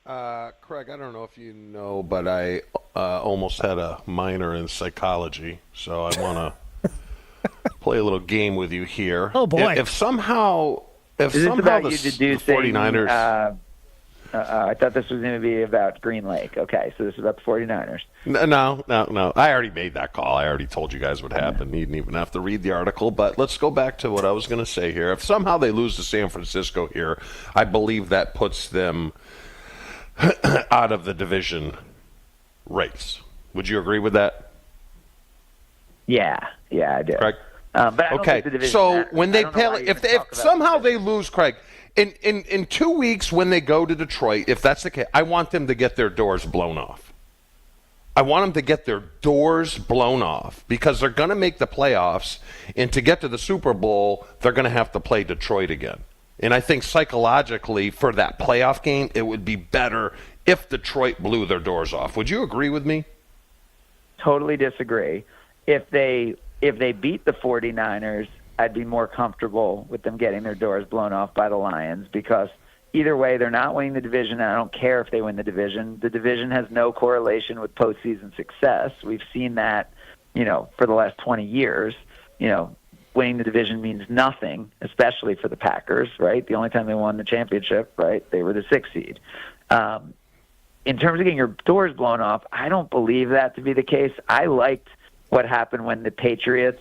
Craig, I don't know if you know, but I almost had a minor in psychology. So I want to play a little game with you here. Oh, boy. If somehow the 49ers... I thought this was going to be about Green Lake. Okay, so this is about the 49ers. No. I already made that call. I already told you guys what happened. You didn't even have to read the article. But let's go back to what I was going to say here. If somehow they lose to San Francisco here, I believe that puts them out of the division race. Would you agree with that? Yeah, I do. Craig? But I don't think the division so matters. when they play, if somehow they lose, Craig, in 2 weeks when they go to Detroit, if that's the case, I want them to get their doors blown off. I want them to get their doors blown off because they're going to make the playoffs, and to get to the Super Bowl, they're going to have to play Detroit again. And I think psychologically for that playoff game, it would be better if Detroit blew their doors off. Would you agree with me? Totally disagree. If they beat the 49ers, I'd be more comfortable with them getting their doors blown off by the Lions, because either way, they're not winning the division, and I don't care if they win the division. The division has no correlation with postseason success. We've seen that, for the last 20 years. Winning the division means nothing, especially for the Packers, right? The only time they won the championship, right, they were the 6th seed. In terms of getting your doors blown off, I don't believe that to be the case. I liked what happened when the Patriots,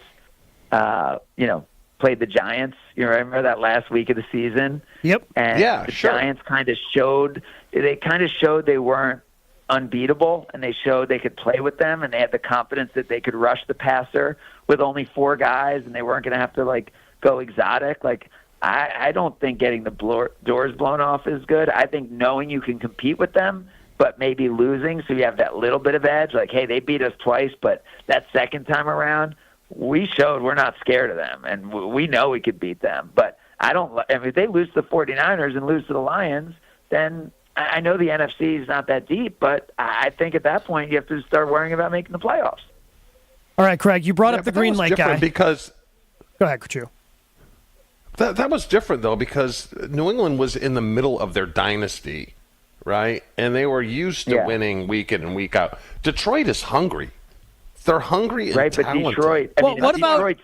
played the Giants. You remember that last week of the season? Yep. And the Giants kind of showed they weren't unbeatable, and they showed they could play with them, and they had the confidence that they could rush the passer with only 4 guys, and they weren't going to have to go exotic. I don't think getting the doors blown off is good. I think knowing you can compete with them, but maybe losing, so you have that little bit of edge. Hey, they beat us twice, but that second time around, we showed we're not scared of them, and we know we could beat them. But if they lose to the 49ers and lose to the Lions, then I know the NFC is not that deep, but I think at that point you have to start worrying about making the playoffs. All right, Craig, you brought up the Green Lake guy. Because go ahead, Chew. That was different, though, because New England was in the middle of their dynasty, right? And they were used to winning week in and week out. Detroit is hungry. They're hungry and talented. But Detroit,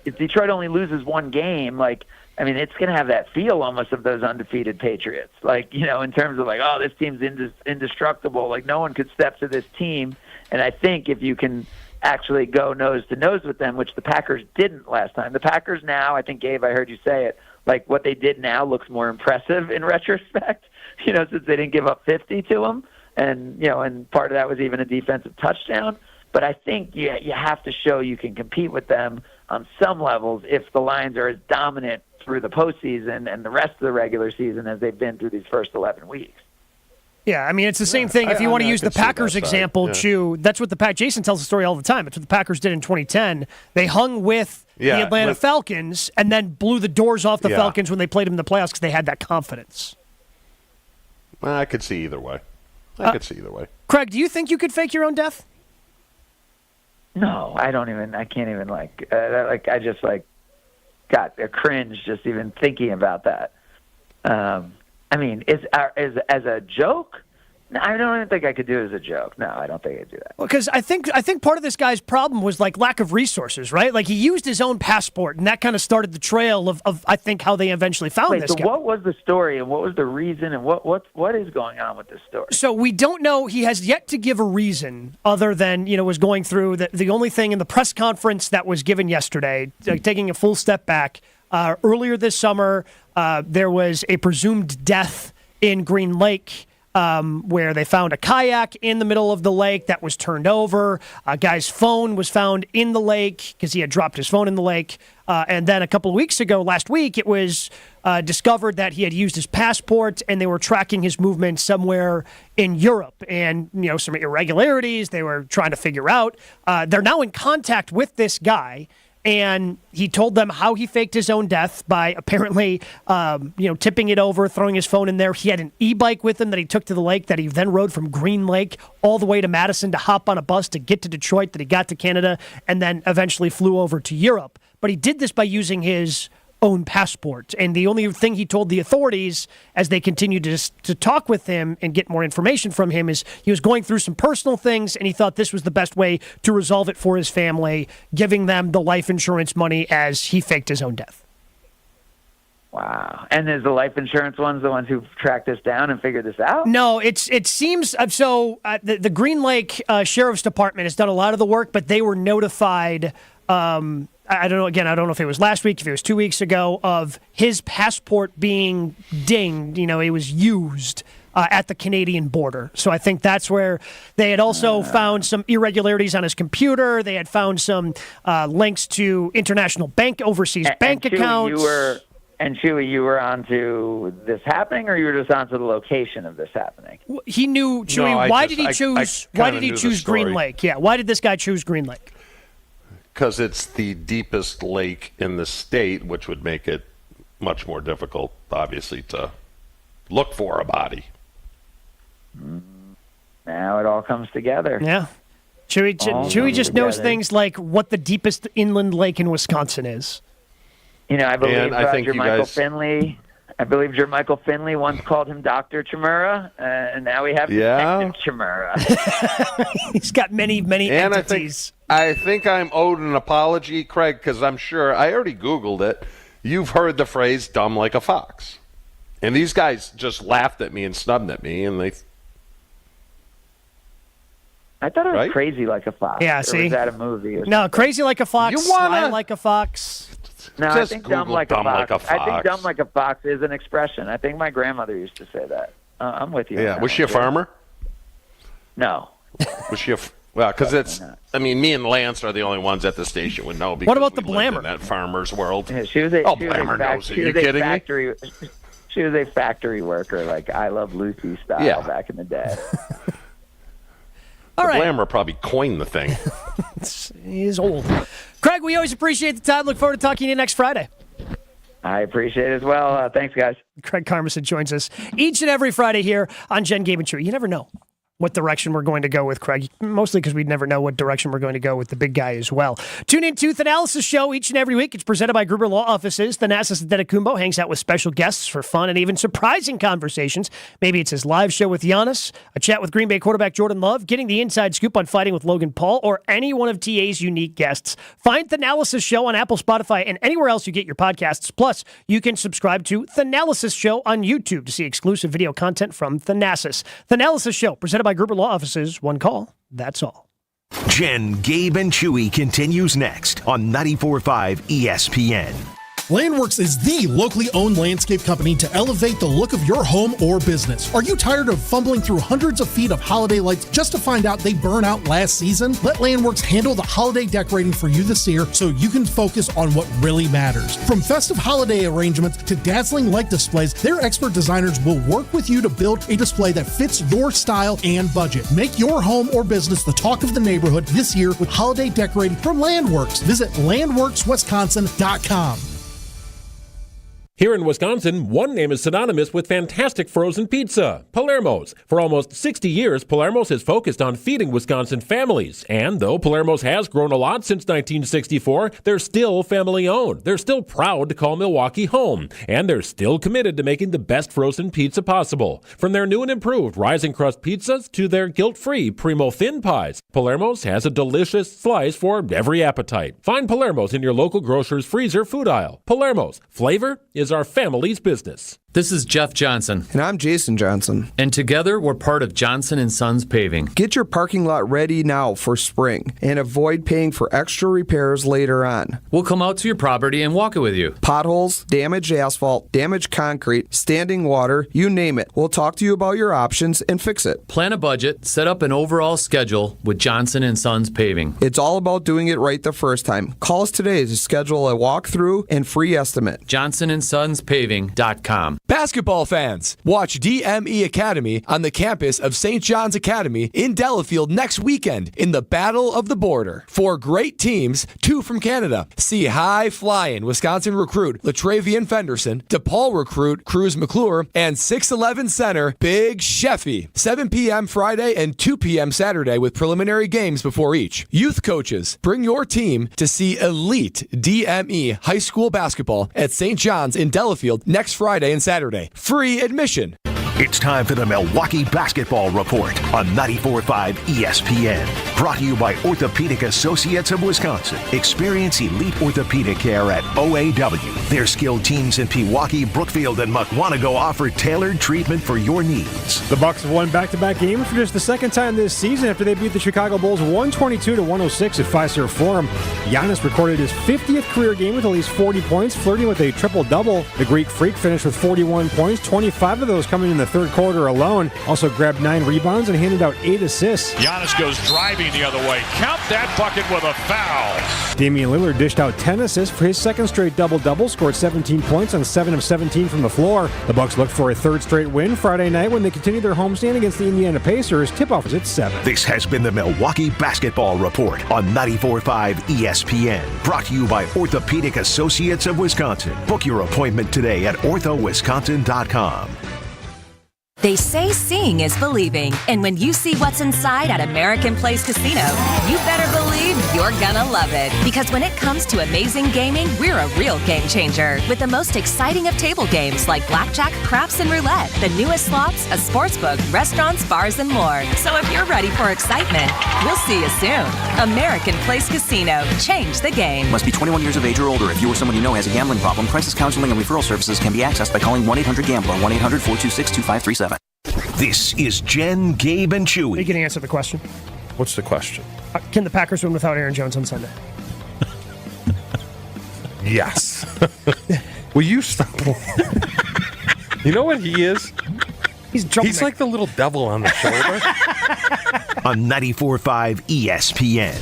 if Detroit only loses one game, it's going to have that feel almost of those undefeated Patriots. In terms of this team's indestructible. No one could step to this team. And I think if you can actually go nose to nose with them, which the Packers didn't last time. The Packers now, I think, Gabe, I heard you say it, what they did now looks more impressive in retrospect, since they didn't give up 50 to them. And, and part of that was even a defensive touchdown. But I think you have to show you can compete with them on some levels if the Lions are as dominant through the postseason and the rest of the regular season as they've been through these first 11 weeks. Yeah, it's the same thing. If you want to use the Packers example, Chew, that's what Jason tells the story all the time. That's what the Packers did in 2010. They hung with the Atlanta Falcons and then blew the doors off the Falcons when they played them in the playoffs because they had that confidence. I could see either way. Craig, do you think you could fake your own death? No, I can't even I just got a cringe just even thinking about that. As a joke, I don't even think I could do it as a joke. No, I don't think I'd do that. Well, because I think part of this guy's problem was lack of resources, right? He used his own passport, and that kind of started the trail of I think how they eventually found this guy. What was the story, and what was the reason, and what is going on with this story? So we don't know. He has yet to give a reason other than was going through the only thing in the press conference that was given yesterday, taking a full step back. Earlier this summer, there was a presumed death in Green Lake. Where they found a kayak in the middle of the lake that was turned over. A guy's phone was found in the lake because he had dropped his phone in the lake. And then a couple of weeks ago, last week, it was discovered that he had used his passport and they were tracking his movement somewhere in Europe. And, some irregularities they were trying to figure out. They're now in contact with this guy. And he told them how he faked his own death by apparently, tipping it over, throwing his phone in there. He had an e-bike with him that he took to the lake that he then rode from Green Lake all the way to Madison to hop on a bus to get to Detroit, that he got to Canada, and then eventually flew over to Europe. But he did this by using his own passport. And the only thing he told the authorities as they continued to talk with him and get more information from him is he was going through some personal things and he thought this was the best way to resolve it for his family, giving them the life insurance money as he faked his own death. Wow. And is the life insurance ones the ones who tracked this down and figured this out? No, it seems so. The Green Lake Sheriff's Department has done a lot of the work, but they were notified I don't know. Again, I don't know if it was last week, if it was 2 weeks ago, of his passport being dinged. It was used at the Canadian border. So I think that's where they had also found some irregularities on his computer. They had found some links to international overseas bank accounts. Chewy, you were onto this happening, or you were just onto the location of this happening? He knew, Chewy. No, why did he choose Green Lake? Yeah, why did this guy choose Green Lake? Because it's the deepest lake in the state, which would make it much more difficult, obviously, to look for a body. Now it all comes together. Yeah. Chewy just knows things like what the deepest inland lake in Wisconsin is. I believe Finley. I believe Jermichael Finley once called him Dr. Chimera, and now we have Detective Chimera. He's got many entities. I think I'm owed an apology, Craig, because I'm sure I already Googled it. You've heard the phrase "dumb like a fox," and these guys just laughed at me and snubbed at me, and I thought it was Crazy Like a Fox. Yeah, or see, was that a movie? No, Crazy Like a Fox, Fly Like a Fox. No, Just I think dumb like a fox. I think dumb like a fox is an expression. I think my grandmother used to say that. I'm with you. Yeah. Was she a farmer? No. Was she well, because it's. I mean, me and Lance are the only ones at the station would know. What about the we lived Blammer? In that farmer's world. Yeah, she was a. Blammer knows it. Are you kidding me? She was a factory worker, like I Love Lucy style back in the day. All right. Blammer probably coined the thing. He's old. Craig, we always appreciate the time. Look forward to talking to you next Friday. I appreciate it as well. Thanks, guys. Craig Karmazin joins us each and every Friday here on Jen, Gabe, and Chewy. You never know what direction we're going to go with Craig, mostly because we never know what direction we're going to go with the big guy as well. Tune in to Thanalysis Show each and every week. It's presented by Gruber Law Offices. Thanasis Antetokounmpo hangs out with special guests for fun and even surprising conversations. Maybe it's his live show with Giannis, a chat with Green Bay quarterback Jordan Love, getting the inside scoop on fighting with Logan Paul, or any one of TA's unique guests. Find Thanalysis Show on Apple, Spotify, and anywhere else you get your podcasts. Plus, you can subscribe to Thanalysis Show on YouTube to see exclusive video content from Thanasis. Thanalysis Show, presented by Gruber Law Offices. One call, that's all. Jen, Gabe, and Chewy continues next on 94.5 ESPN. Landworks is the locally owned landscape company to elevate the look of your home or business. Are you tired of fumbling through hundreds of feet of holiday lights just to find out they burn out last season? Let Landworks handle the holiday decorating for you this year so you can focus on what really matters. From festive holiday arrangements to dazzling light displays, their expert designers will work with you to build a display that fits your style and budget. Make your home or business the talk of the neighborhood this year with holiday decorating from Landworks. Visit landworkswisconsin.com. Here in Wisconsin, one name is synonymous with fantastic frozen pizza, Palermo's. For almost 60 years, Palermo's has focused on feeding Wisconsin families. And though Palermo's has grown a lot since 1964, they're still family-owned. They're still proud to call Milwaukee home. And they're still committed to making the best frozen pizza possible. From their new and improved rising crust pizzas to their guilt-free Primo thin pies, Palermo's has a delicious slice for every appetite. Find Palermo's in your local grocer's freezer food aisle. Palermo's. Flavor is our family's business. This is Jeff Johnson. And I'm Jason Johnson. And together we're part of Johnson & Sons Paving. Get your parking lot ready now for spring and avoid paying for extra repairs later on. We'll come out to your property and walk it with you. Potholes, damaged asphalt, damaged concrete, standing water, you name it. We'll talk to you about your options and fix it. Plan a budget, set up an overall schedule with Johnson & Sons Paving. It's all about doing it right the first time. Call us today to schedule a walkthrough and free estimate. JohnsonandSonsPaving.com. Basketball fans, watch DME Academy on the campus of St. John's Academy in Delafield next weekend in the Battle of the Border. 4 great teams, 2 from Canada. See high-flying Wisconsin recruit Latravian Fenderson, DePaul recruit Cruz McClure, and 6'11 center Big Sheffy. 7 p.m. Friday and 2 p.m. Saturday with preliminary games before each. Youth coaches, bring your team to see elite DME high school basketball at St. John's in Delafield next Friday and Saturday. Free admission. It's time for the Milwaukee Basketball Report on 94.5 ESPN. Brought to you by Orthopedic Associates of Wisconsin. Experience elite orthopedic care at OAW. Their skilled teams in Pewaukee, Brookfield, and Mukwonago offer tailored treatment for your needs. The Bucks have won back-to-back games for just the second time this season after they beat the Chicago Bulls 122-106 at Fiserv Forum. Giannis recorded his 50th career game with at least 40 points, flirting with a triple-double. The Greek Freak finished with 41 points, 25 of those coming in the third quarter alone. Also grabbed 9 rebounds and handed out 8 assists. Giannis goes driving the other way. Count that bucket with a foul. Damian Lillard dished out 10 assists for his second straight double-double, scored 17 points on 7 of 17 from the floor. The Bucks look for a third straight win Friday night when they continue their homestand against the Indiana Pacers. Tip-off is at 7. This has been the Milwaukee Basketball Report on 94.5 ESPN. Brought to you by Orthopedic Associates of Wisconsin. Book your appointment today at orthowisconsin.com. They say seeing is believing, and when you see what's inside at American Place Casino, you better believe you're gonna love it. Because when it comes to amazing gaming, we're a real game changer with the most exciting of table games like blackjack, craps, and roulette, the newest slots, a sports book, restaurants, bars, and more. So if you're ready for excitement, we'll see you soon. American Place Casino. Change the game. Must be 21 years of age or older. If you or someone you know has a gambling problem, crisis counseling and referral services can be accessed by calling 1-800-GAMBLER, 1-800-426-2537. This is Jen, Gabe, and Chewy. Are you going to answer the question? What's the question? Can the Packers win without Aaron Jones on Sunday? Yes. Will you stop? You know what he is? He's like the little devil on the shoulder. On 94.5 ESPN.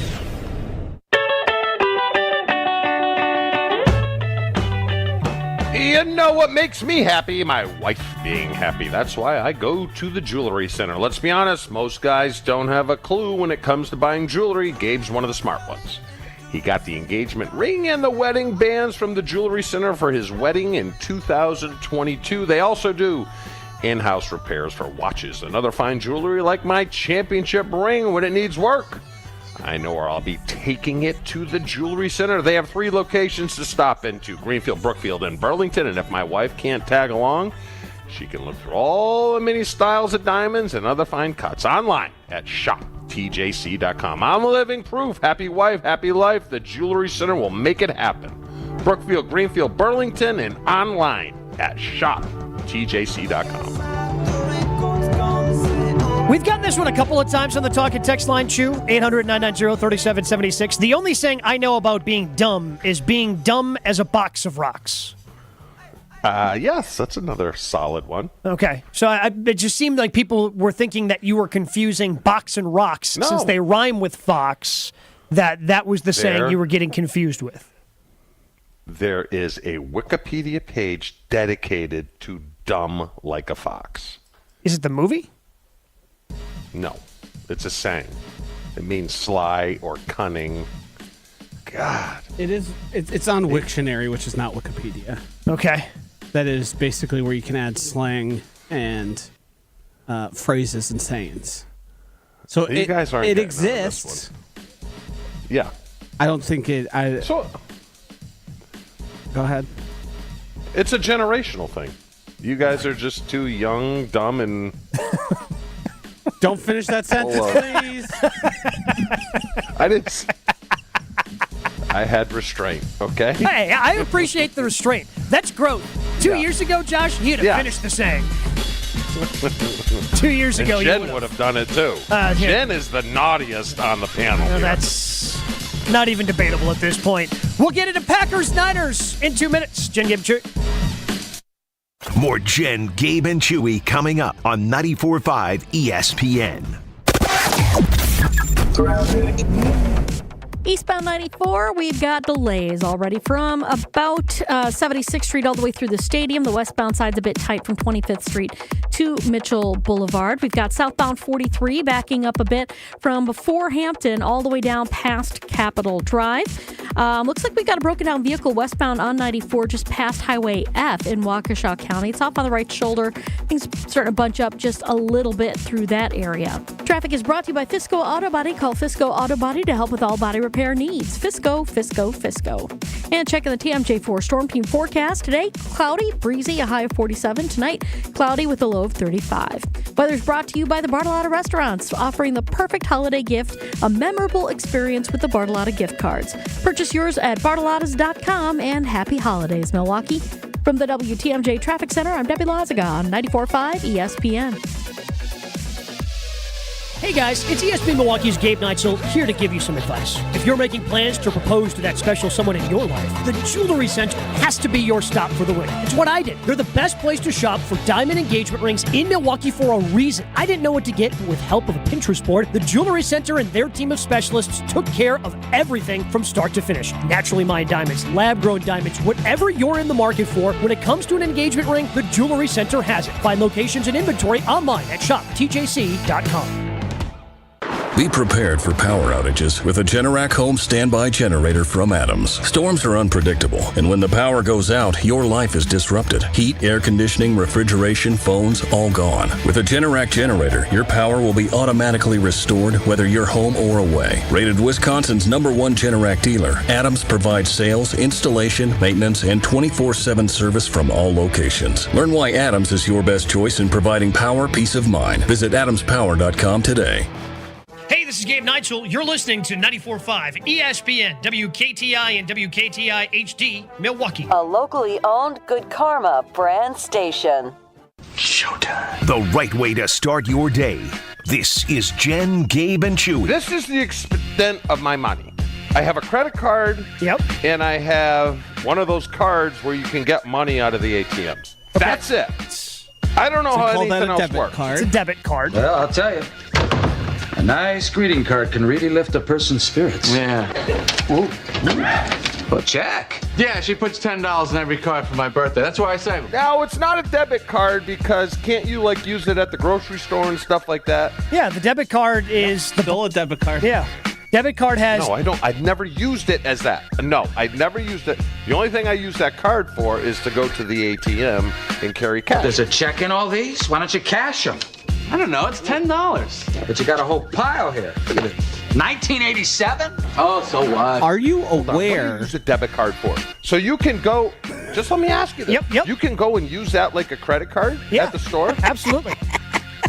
You know what makes me happy? My wife being happy. That's why I go to the jewelry center. Let's be honest, most guys don't have a clue when it comes to buying jewelry. Gabe's one of the smart ones. He got the engagement ring and the wedding bands from the jewelry center for his wedding in 2022. They also do in-house repairs for watches and other fine jewelry like my championship ring when it needs work. I know where I'll be taking it to the jewelry center. They have 3 locations to stop into: Greenfield, Brookfield, and Burlington. And if my wife can't tag along, she can look through all the many styles of diamonds and other fine cuts online at shoptjc.com. I'm living proof. Happy wife, happy life. The jewelry center will make it happen. Brookfield, Greenfield, Burlington, and online at shoptjc.com. We've gotten this one a couple of times on the talk and text line, Chew, 800-990-3776. The only saying I know about being dumb is being dumb as a box of rocks. Yes, that's another solid one. Okay, so it just seemed like people were thinking that you were confusing box and rocks since they rhyme with fox, that was the saying you were getting confused with. There is a Wikipedia page dedicated to dumb like a fox. Is it the movie? No, it's a saying. It means sly or cunning. God. It is. It's on Wiktionary, which is not Wikipedia. Okay. That is basically where you can add slang and phrases and sayings. So you guys aren't it getting exists. on this one. Yeah. I don't think it. So, go ahead. It's a generational thing. You guys are just too young, dumb, and... Don't finish that sentence, please. I had restraint, okay? Hey, I appreciate the restraint. That's growth. 2 years ago, Josh, he'd have finished the saying. 2 years ago, and Jen would have done it too. Jen is the naughtiest on the panel. No, that's not even debatable at this point. We'll get into Packers-Niners in 2 minutes. Jen, Gabe, Chewy. More Jen, Gabe, and Chewy coming up on 94.5 ESPN. Eastbound 94, we've got delays already from about 76th Street all the way through the stadium. The westbound side's a bit tight from 25th Street to Mitchell Boulevard. We've got southbound 43 backing up a bit from before Hampton all the way down past Capitol Drive. Looks like we've got a broken down vehicle westbound on 94 just past Highway F in Waukesha County. It's off on the right shoulder. Things starting to bunch up just a little bit through that area. Traffic is brought to you by Fisco Auto Body. Call Fisco Auto Body to help with all body repair needs. Fisco, Fisco, Fisco. And checking the TMJ4 Storm Team forecast. Today, cloudy, breezy, a high of 47. Tonight, cloudy with a low of 35. Weather's brought to you by the Bartolotta Restaurants, offering the perfect holiday gift, a memorable experience with the Bartolotta gift cards. Purchase yours at bartolottas.com, and happy holidays, Milwaukee. From the WTMJ Traffic Center, I'm Debbie Lazaga on 94.5 ESPN. Hey guys, it's ESPN Milwaukee's Gabe Neitzel here to give you some advice. If you're making plans to propose to that special someone in your life, the Jewelry Center has to be your stop for the ring. It's what I did. They're the best place to shop for diamond engagement rings in Milwaukee for a reason. I didn't know what to get, but with help of a Pinterest board, the Jewelry Center and their team of specialists took care of everything from start to finish. Naturally mined diamonds, lab-grown diamonds, whatever you're in the market for, when it comes to an engagement ring, the Jewelry Center has it. Find locations and inventory online at shoptjc.com. Be prepared for power outages with a Generac home standby generator from Adams. Storms are unpredictable, and when the power goes out, your life is disrupted. Heat, air conditioning, refrigeration, phones, all gone. With a Generac generator, your power will be automatically restored whether you're home or away. Rated Wisconsin's #1 Generac dealer, Adams provides sales, installation, maintenance, and 24/7 service from all locations. Learn why Adams is your best choice in providing power peace of mind. Visit adamspower.com today. Hey, this is Gabe Neitzel. You're listening to 94.5 ESPN, WKTI and WKTI HD, Milwaukee. A locally owned Good Karma brand station. Showtime. The right way to start your day. This is Jen, Gabe, and Chewy. This is the extent of my money. I have a credit card. Yep. And I have one of those cards where you can get money out of the ATMs. Okay. That's it. I don't know how anything else works. It's a debit card. Well, I'll tell you. A nice greeting card can really lift a person's spirits. Yeah. Ooh. Well, check. Yeah, she puts $10 in every card for my birthday. That's why I save them. No, it's not a debit card because can't you use it at the grocery store and stuff like that? Yeah, the debit card is still a debit card. Yeah. Debit card has... No, I don't. I've never used it as that. No, I've never used it. The only thing I use that card for is to go to the ATM and carry cash. There's a check in all these? Why don't you cash them? I don't know. It's $10. But you got a whole pile here. Look at it. 1987? Oh, so what? Are you aware? What do you use a debit card for? So you can go... Just let me ask you this. Yep. You can go and use that like a credit card at the store? Absolutely.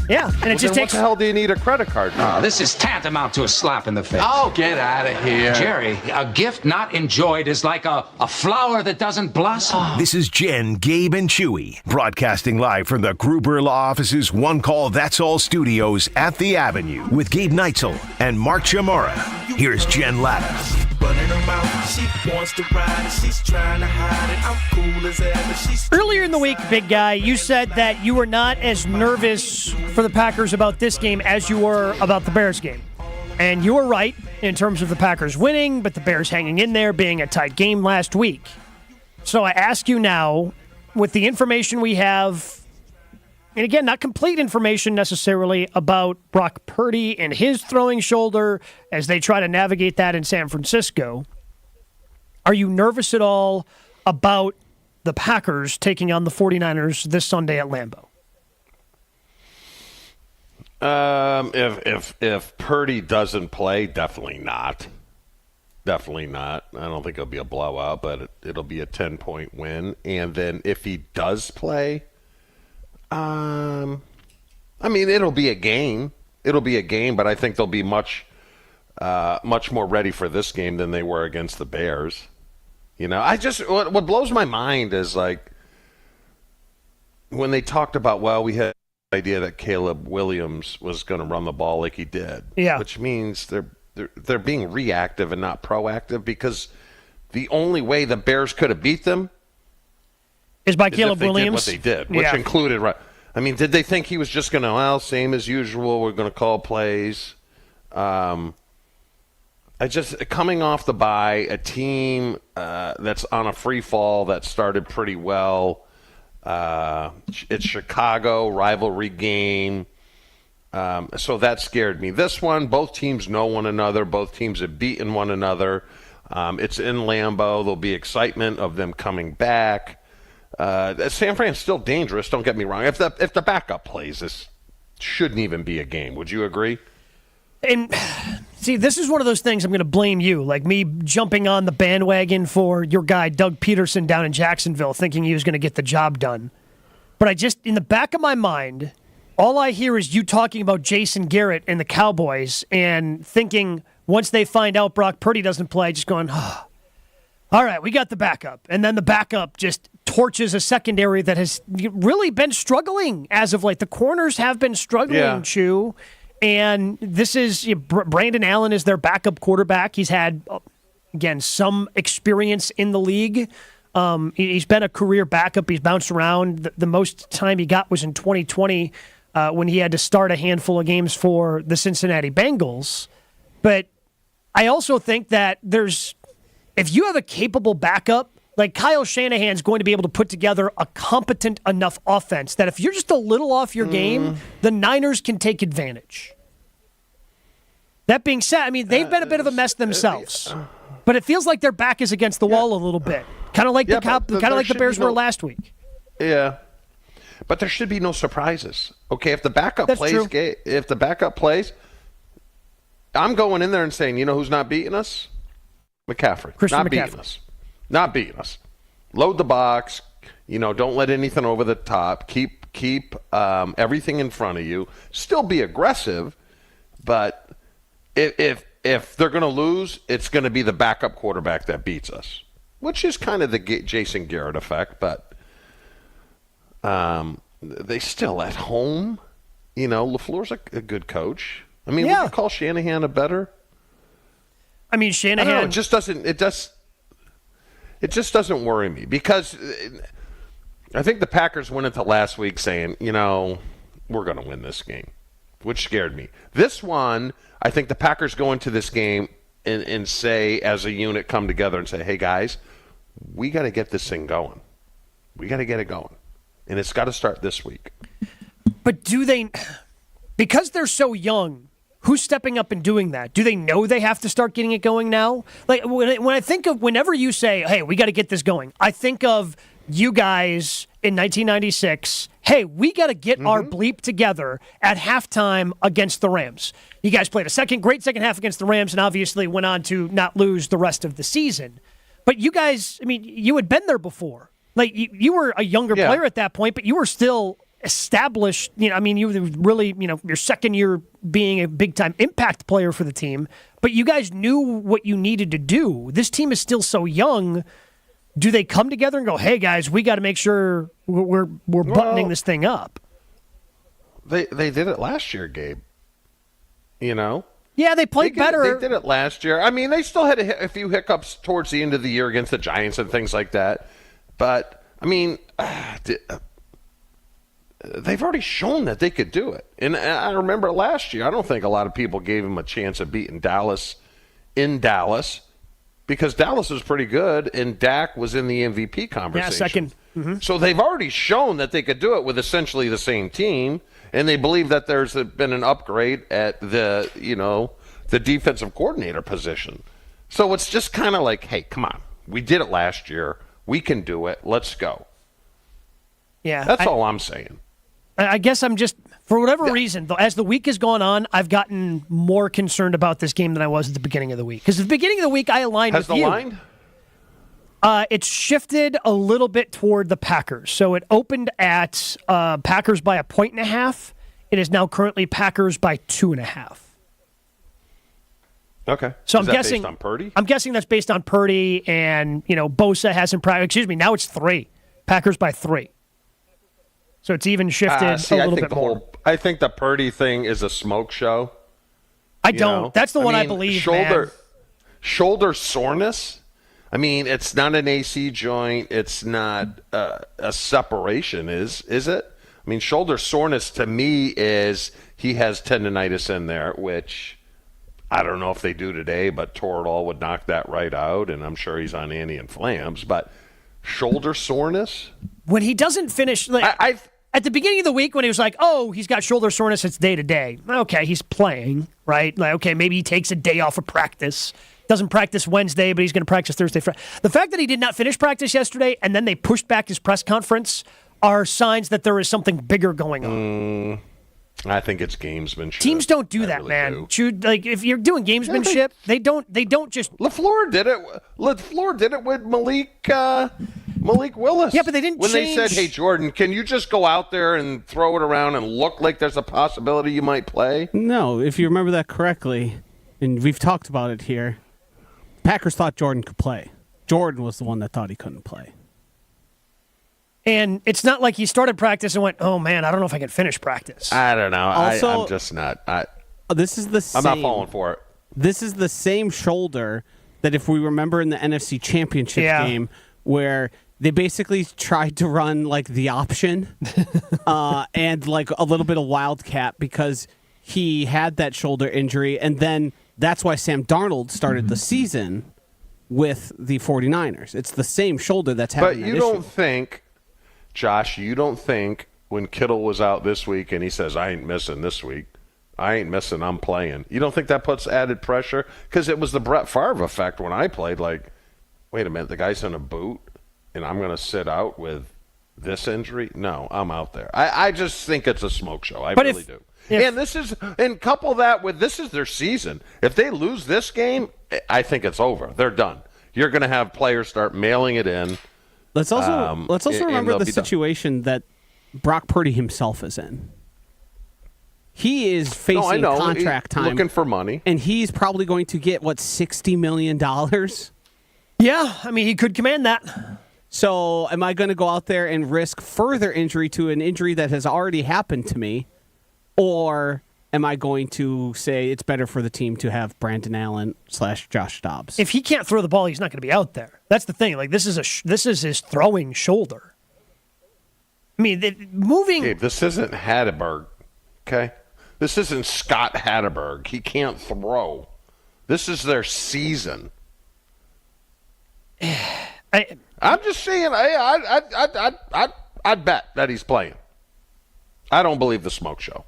Yeah, and it just takes... What the hell do you need a credit card for? Oh, this is tantamount to a slap in the face. Oh, get out of here. Jerry, a gift not enjoyed is like a flower that doesn't blossom. This is Jen, Gabe, and Chewy, broadcasting live from the Gruber Law Office's One Call That's All studios at the Avenue with Gabe Neitzel and Mark Chamorro. Here's Jen Latta. Earlier in the week, big guy, you said that you were not as nervous for the Packers about this game as you were about the Bears game. And you were right in terms of the Packers winning, but the Bears hanging in there, being a tight game last week. So I ask you now, with the information we have, and again, not complete information necessarily about Brock Purdy and his throwing shoulder as they try to navigate that in San Francisco, are you nervous at all about the Packers taking on the 49ers this Sunday at Lambeau? If Purdy doesn't play, definitely not. Definitely not. I don't think it'll be a blowout, but it'll be a 10-point win. And then if he does play, I mean, it'll be a game. It'll be a game, but I think they'll be much more ready for this game than they were against the Bears. You know, what blows my mind is like when they talked about, well, we had the idea that Caleb Williams was going to run the ball like he did. Yeah. Which means they're being reactive and not proactive because the only way the Bears could have beat them is by Caleb Williams. Did what they did, which included, right? I mean, did they think he was just going to, well, same as usual, we're going to call plays? Coming off the bye, a team that's on a free fall that started pretty well. It's Chicago, rivalry game. So that scared me. This one, both teams know one another. Both teams have beaten one another. It's in Lambeau. There'll be excitement of them coming back. San Fran's still dangerous, don't get me wrong. If the backup plays, this shouldn't even be a game. Would you agree? And see, this is one of those things I'm going to blame you, like me jumping on the bandwagon for your guy Doug Peterson down in Jacksonville thinking he was going to get the job done. But I just, in the back of my mind, all I hear is you talking about Jason Garrett and the Cowboys and thinking once they find out Brock Purdy doesn't play, just going, oh, all right, we got the backup. And then the backup just torches a secondary that has really been struggling as of late. The corners have been struggling, Chew. And this is Brandon Allen is their backup quarterback. He's had, again, some experience in the league. He's been a career backup. He's bounced around. The most time he got was in 2020 when he had to start a handful of games for the Cincinnati Bengals. But I also think that if you have a capable backup, like Kyle Shanahan's going to be able to put together a competent enough offense that if you're just a little off your game, the Niners can take advantage. That being said, I mean, they've been a bit of a mess themselves. But it feels like their back is against the wall a little bit. Kind of like the Bears were last week. Yeah. But there should be no surprises. Okay, if the backup plays, I'm going in there and saying, you know who's not beating us? McCaffrey. Not beating us. Load the box. You know, don't let anything over the top. Keep everything in front of you. Still be aggressive, but if they're going to lose, it's going to be the backup quarterback that beats us, which is kind of the Jason Garrett effect. But they still at home. You know, LaFleur's a good coach. I mean, would you call Shanahan a better? I mean, Shanahan. I don't know, it just doesn't worry me because I think the Packers went into last week saying, we're going to win this game, which scared me. This one, I think the Packers go into this game and say, as a unit, come together and say, hey, guys, we got to get this thing going. We got to get it going. And it's got to start this week. But do they, because they're so young, who's stepping up and doing that? Do they know they have to start getting it going now? Like when I think of, whenever you say, hey, we got to get this going, I think of you guys in 1996, hey, we got to get our bleep together at halftime against the Rams. You guys played a great second half against the Rams and obviously went on to not lose the rest of the season. But you guys, I mean, you had been there before. Like, you were a younger player at that point, but you were still established. You were really, your second year being a big-time impact player for the team. But you guys knew what you needed to do. This team is still so young. Do they come together and go, hey, guys, we got to make sure we're buttoning this thing up? They did it last year, Gabe. Yeah, they played better. They did it last year. I mean, they still had a few hiccups towards the end of the year against the Giants and things like that. But, I mean, they've already shown that they could do it. And I remember last year, I don't think a lot of people gave them a chance of beating Dallas in Dallas because Dallas was pretty good and Dak was in the MVP conversation. Yeah, second. Mm-hmm. So they've already shown that they could do it with essentially the same team, and they believe that there's been an upgrade at the defensive coordinator position. So it's just kind of like, hey, come on. We did it last year. We can do it. Let's go. Yeah. That's all I'm saying. I guess I'm just, for whatever reason, as the week has gone on, I've gotten more concerned about this game than I was at the beginning of the week. Because at the beginning of the week, I aligned with you. Has the line? It's shifted a little bit toward the Packers. So it opened at Packers by 1.5. It is now currently Packers by 2.5. Okay. So I'm guessing based on Purdy? I'm guessing that's based on Purdy and, Bosa hasn't practiced. Excuse me, now it's 3. Packers by 3. So it's even shifted a little bit more. I think the Purdy thing is a smoke show. I don't. That's the one I believe, shoulder soreness. I mean, it's not an AC joint. It's not a separation, is it? I mean, shoulder soreness to me is he has tendonitis in there, which I don't know if they do today, but Toradol would knock that right out, and I'm sure he's on anti-inflams. But shoulder soreness? When he doesn't finish, at the beginning of the week when he was like, oh, he's got shoulder soreness, it's day to day. Okay, he's playing, right? Like, okay, maybe he takes a day off of practice. Doesn't practice Wednesday, but he's going to practice Thursday, Friday. The fact that he did not finish practice yesterday and then they pushed back his press conference are signs that there is something bigger going on. I think it's gamesmanship. Teams don't do that, really, man. Like, if you're doing gamesmanship, they don't just. LaFleur did it. LaFleur did it with Malik Willis. Yeah, but they didn't when change. They said, hey, Jordan, can you just go out there and throw it around and look like there's a possibility you might play? No, if you remember that correctly, and we've talked about it here, Packers thought Jordan could play. Jordan was the one that thought he couldn't play. And it's not like he started practice and went, oh, man, I don't know if I can finish practice. I don't know. Also, I'm just not. This is the same. I'm not falling for it. This is the same shoulder that if we remember in the NFC Championship game where they basically tried to run like the option and like a little bit of wildcat because he had that shoulder injury. And then that's why Sam Darnold started the season with the 49ers. It's the same shoulder that's having But you don't think, Josh, when Kittle was out this week and he says, I ain't missing this week, I'm playing. You don't think that puts added pressure? Because it was the Brett Favre effect when I played. Like, wait a minute, the guy's in a boot and I'm going to sit out with this injury? No, I'm out there. I just think it's a smoke show. I really do. And couple that with this is their season. If they lose this game, I think it's over. They're done. You're going to have players start mailing it in. Let's also remember the situation that Brock Purdy himself is in. He is facing contract time, looking for money, and he's probably going to get $60 million. Yeah, I mean he could command that. So, am I going to go out there and risk further injury to an injury that has already happened to me, or am I going to say it's better for the team to have Brandon Allen / Josh Dobbs? If he can't throw the ball, he's not going to be out there. That's the thing. Like this is his throwing shoulder. I mean, moving. Gabe, this isn't Hatteberg, okay? This isn't Scott Hatteberg. He can't throw. This is their season. I'm just saying. I'd bet that he's playing. I don't believe the smoke show.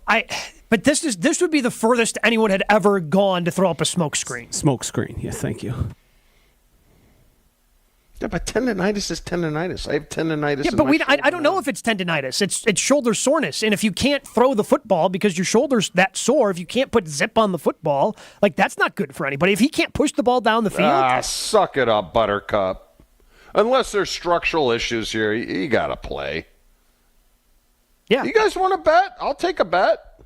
But this would be the furthest anyone had ever gone to throw up a smoke screen. Smoke screen. Yeah, thank you. Yeah, but tendonitis is tendonitis. I have tendonitis. Yeah, but I don't know if it's tendonitis. It's shoulder soreness, and if you can't throw the football because your shoulder's that sore, if you can't put zip on the football, like that's not good for anybody. If he can't push the ball down the field, suck it up, Buttercup. Unless there's structural issues here, you got to play. Yeah. You guys want to bet? I'll take a bet.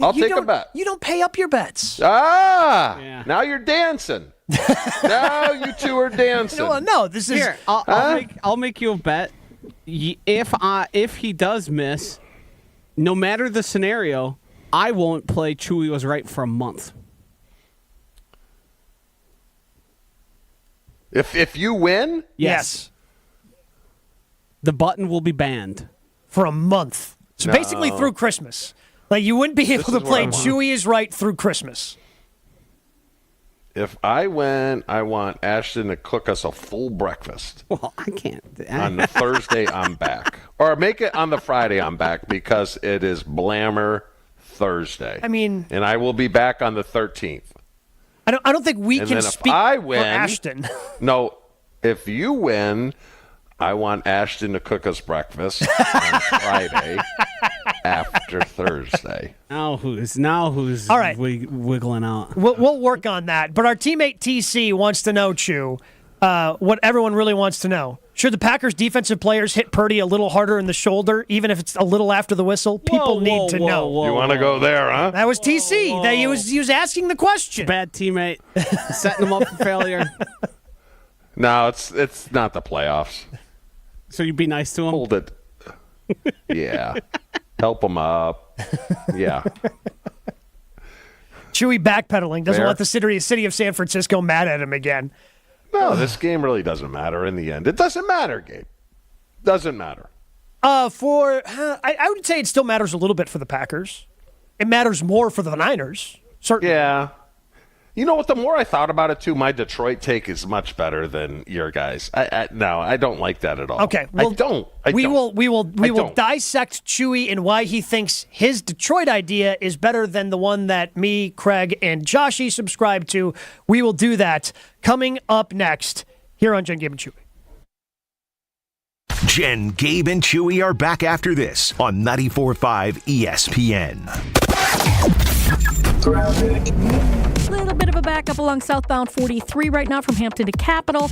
I'll take a bet. You don't pay up your bets. Now you're dancing. Now you two are dancing. No, this is here. I'll make you a bet. If he does miss, no matter the scenario, I won't play Chewy Was Right for a month. If you win, yes, the button will be banned for a month. So basically through Christmas. Like you wouldn't be able to play Chewy Is Right through Christmas. If I win, I want Ashton to cook us a full breakfast. Well, I can't. On the Thursday, I'm back. Or make it on the Friday, I'm back, because it is Blammer Thursday. I mean... And I will be back on the 13th. I don't think we can speak for Ashton. No, if you win, I want Ashton to cook us breakfast on Friday after Thursday. Now who's all right. Wiggling out? We'll work on that. But our teammate TC wants to know, Chew, what everyone really wants to know. Should the Packers defensive players hit Purdy a little harder in the shoulder, even if it's a little after the whistle? People need to know. You want to go there, huh? That was TC. He was asking the question. Bad teammate. Setting him up for failure. No, it's not the playoffs. So you'd be nice to him? Hold it. Yeah. Help him up. Yeah. Chewy backpedaling. Doesn't want the city of San Francisco mad at him again. No, this game really doesn't matter in the end. It doesn't matter, Gabe. Doesn't matter. I would say it still matters a little bit for the Packers. It matters more for the Niners. Certainly. Yeah. You know what? The more I thought about it, too, my Detroit take is much better than your guys. No, I don't like that at all. Okay, well, I don't. We will dissect Chewy and why he thinks his Detroit idea is better than the one that me, Craig, and Joshy subscribe to. We will do that coming up next here on Jen, Gabe, and Chewy. Jen, Gabe, and Chewy are back after this on 94.5 ESPN. A little bit of a backup along southbound 43 right now from Hampton to Capitol.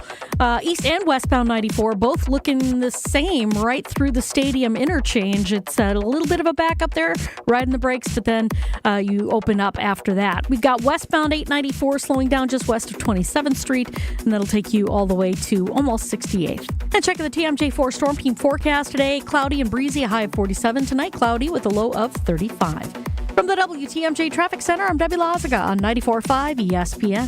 East and westbound 94 both looking the same right through the stadium interchange. It's a little bit of a backup there, riding the brakes, but then you open up after that. We've got westbound 894 slowing down just west of 27th Street, and that'll take you all the way to almost 68th. And checking the TMJ4 Storm Team forecast today, cloudy and breezy, a high of 47. Tonight, cloudy with a low of 35. From the WTMJ Traffic Center, I'm Debbie Loziga on 94.5 ESPN.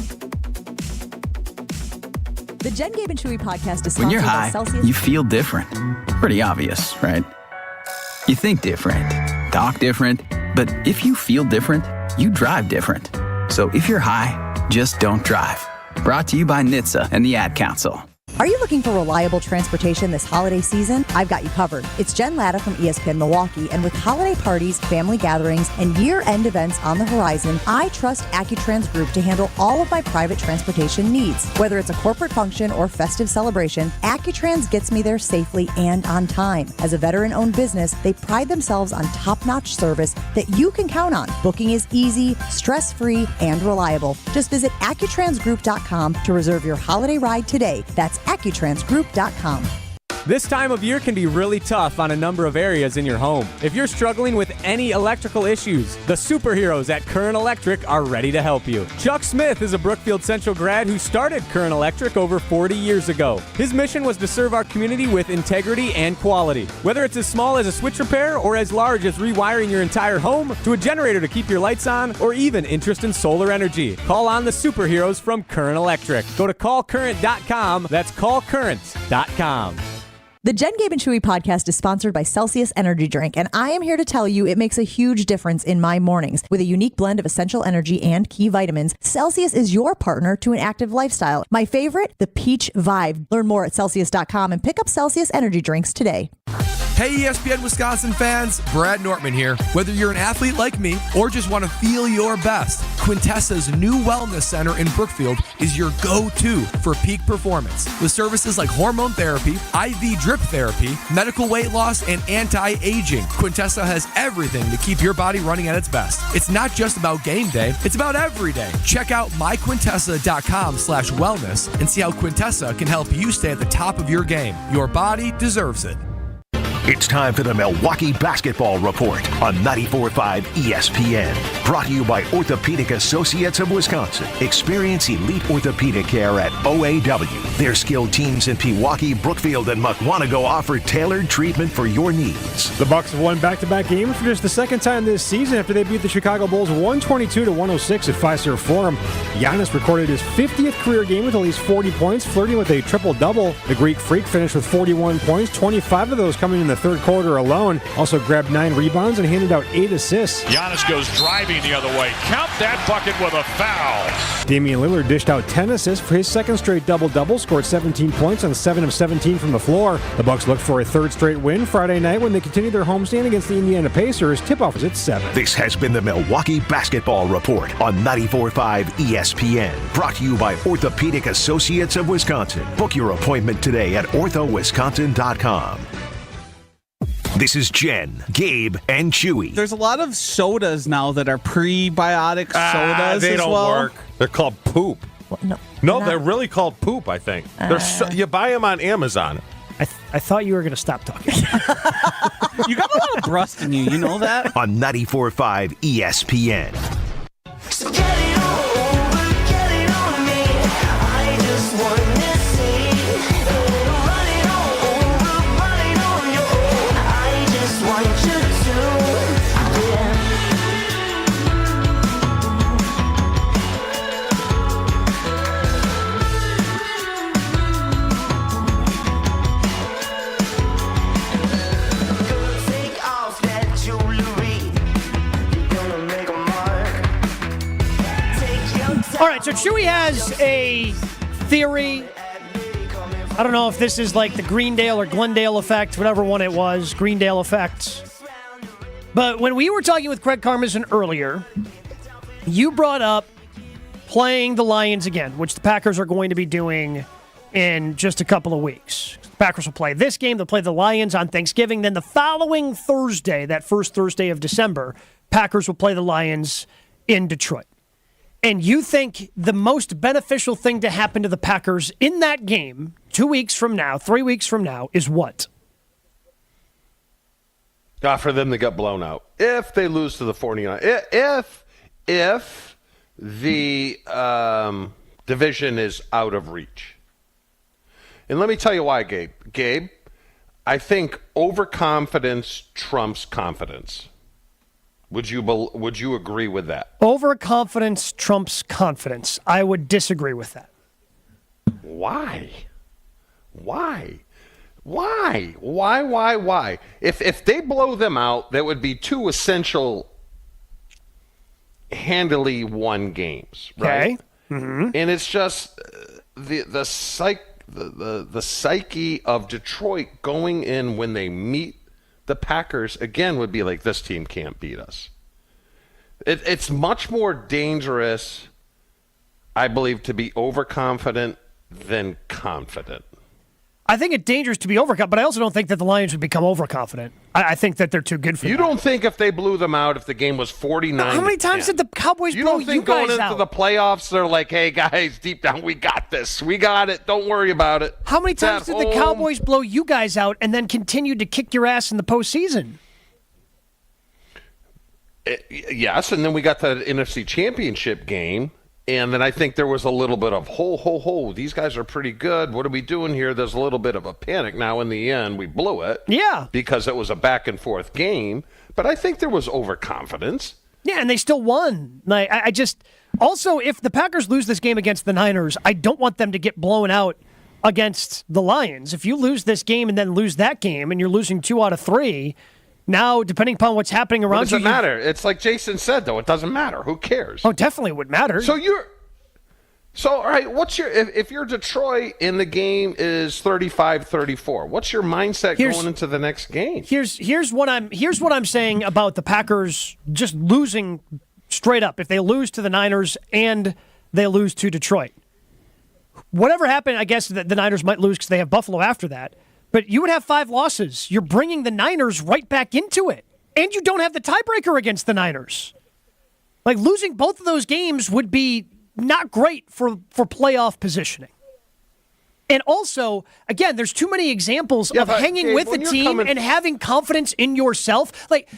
The Jen, Gabe, and Chewy podcast is when you're sponsored by high, Celsius. you feel different. Pretty obvious, right? You think different, talk different, but if you feel different, you drive different. So if you're high, just don't drive. Brought to you by NHTSA and the Ad Council. Are you looking for reliable transportation this holiday season? I've got you covered. It's Jen Latta from ESPN Milwaukee, and with holiday parties, family gatherings, and year-end events on the horizon, I trust AccuTrans Group to handle all of my private transportation needs. Whether it's a corporate function or festive celebration, AccuTrans gets me there safely and on time. As a veteran-owned business, they pride themselves on top-notch service that you can count on. Booking is easy, stress-free, and reliable. Just visit AccuTransGroup.com to reserve your holiday ride today. That's AccuTransGroup.com. This time of year can be really tough on a number of areas in your home. If you're struggling with any electrical issues, the superheroes at Current Electric are ready to help you. Chuck Smith is a Brookfield Central grad who started Current Electric over 40 years ago. His mission was to serve our community with integrity and quality. Whether it's as small as a switch repair or as large as rewiring your entire home to a generator to keep your lights on or even interest in solar energy, call on the superheroes from Current Electric. Go to callcurrent.com. That's callcurrent.com. The Jen, Gabe, and Chewy podcast is sponsored by Celsius Energy Drink, and I am here to tell you it makes a huge difference in my mornings. With a unique blend of essential energy and key vitamins, Celsius is your partner to an active lifestyle. My favorite, the Peach Vibe. Learn more at Celsius.com and pick up Celsius Energy Drinks today. Hey ESPN Wisconsin fans, Brad Nortman here. Whether you're an athlete like me or just want to feel your best, Quintessa's new wellness center in Brookfield is your go-to for peak performance. With services like hormone therapy, IV drip therapy, medical weight loss, and anti-aging, Quintessa has everything to keep your body running at its best. It's not just about game day, it's about every day. Check out myquintessa.com/wellness and see how Quintessa can help you stay at the top of your game. Your body deserves it. It's time for the Milwaukee Basketball Report on 94.5 ESPN. Brought to you by Orthopedic Associates of Wisconsin. Experience elite orthopedic care at OAW. Their skilled teams in Pewaukee, Brookfield, and Muckwonago offer tailored treatment for your needs. The Bucks have won back-to-back games for just the second time this season after they beat the Chicago Bulls 122-106 at Fiserv Forum. Giannis recorded his 50th career game with at least 40 points, flirting with a triple-double. The Greek Freak finished with 41 points, 25 of those coming in the third quarter alone. Also grabbed 9 rebounds and handed out 8 assists. Giannis goes driving the other way. Count that bucket with a foul. Damian Lillard dished out 10 assists for his second straight double-double, scored 17 points on 7 of 17 from the floor. The Bucks look for a third straight win Friday night when they continue their homestand against the Indiana Pacers. Tip-off is at 7. This has been the Milwaukee Basketball Report on 94.5 ESPN. Brought to you by Orthopedic Associates of Wisconsin. Book your appointment today at orthowisconsin.com. This is Jen, Gabe, and Chewy. There's a lot of sodas now that are prebiotic sodas they as don't well. work. They're called poop. No, they're really called poop, I think. You buy them on Amazon. I thought you were going to stop talking. You got a lot of rust in you. You know that? On 94.5 ESPN. All right, so Chewy has a theory. I don't know if this is like the Greendale or Glendale effect, whatever one it was, Greendale effect. But when we were talking with Craig Karmazin earlier, you brought up playing the Lions again, which the Packers are going to be doing in just a couple of weeks. The Packers will play this game. They'll play the Lions on Thanksgiving. Then the following Thursday, that first Thursday of December, Packers will play the Lions in Detroit. And you think the most beneficial thing to happen to the Packers in that game 2 weeks from now, 3 weeks from now, is what? For them to get blown out. If they lose to the 49ers. If the division is out of reach. And let me tell you why, Gabe. Gabe, I think overconfidence trumps confidence. Would you agree with that? Overconfidence trumps confidence. I would disagree with that. Why? If they blow them out, that would be 2 essential handily won games, right? Okay. Mm-hmm. And it's just the psyche of Detroit going in when they meet the Packers again would be like, this team can't beat us. It's much more dangerous, I believe, to be overconfident than confident. I think it's dangerous to be overconfident, but I also don't think that the Lions would become overconfident. I think that they're too good for You that. don't think if they blew them out, if the game was 49? How many times did the Cowboys blow you guys out? You don't think going into the playoffs, they're like, hey, guys, deep down, we got this. We got it. Don't worry about it. How many times did the Cowboys blow you guys out and then continued to kick your ass in the postseason? Yes, and then we got the NFC Championship game, and then I think there was a little bit of, ho, these guys are pretty good. What are we doing here? There's a little bit of a panic. Now, in the end, we blew it. Yeah. Because it was a back-and-forth game, but I think there was overconfidence. Yeah, and they still won. Like, I just – also, if the Packers lose this game against the Niners, I don't want them to get blown out against the Lions. If you lose this game and then lose that game and you're losing 2 out of 3 – now, depending upon what's happening around you... It doesn't matter. It's like Jason said, though. It doesn't matter. Who cares? Oh, definitely would matter. So, all right, what's your... If you're Detroit and the game is 35-34, what's your mindset going into the next game? Here's what I'm saying about the Packers just losing straight up. If they lose to the Niners and they lose to Detroit. Whatever happened, I guess the Niners might lose because they have Buffalo after that. But you would have 5 losses. You're bringing the Niners right back into it. And you don't have the tiebreaker against the Niners. Like, losing both of those games would be not great for playoff positioning. And also, again, there's too many examples of hanging with the team and having confidence in yourself. Like,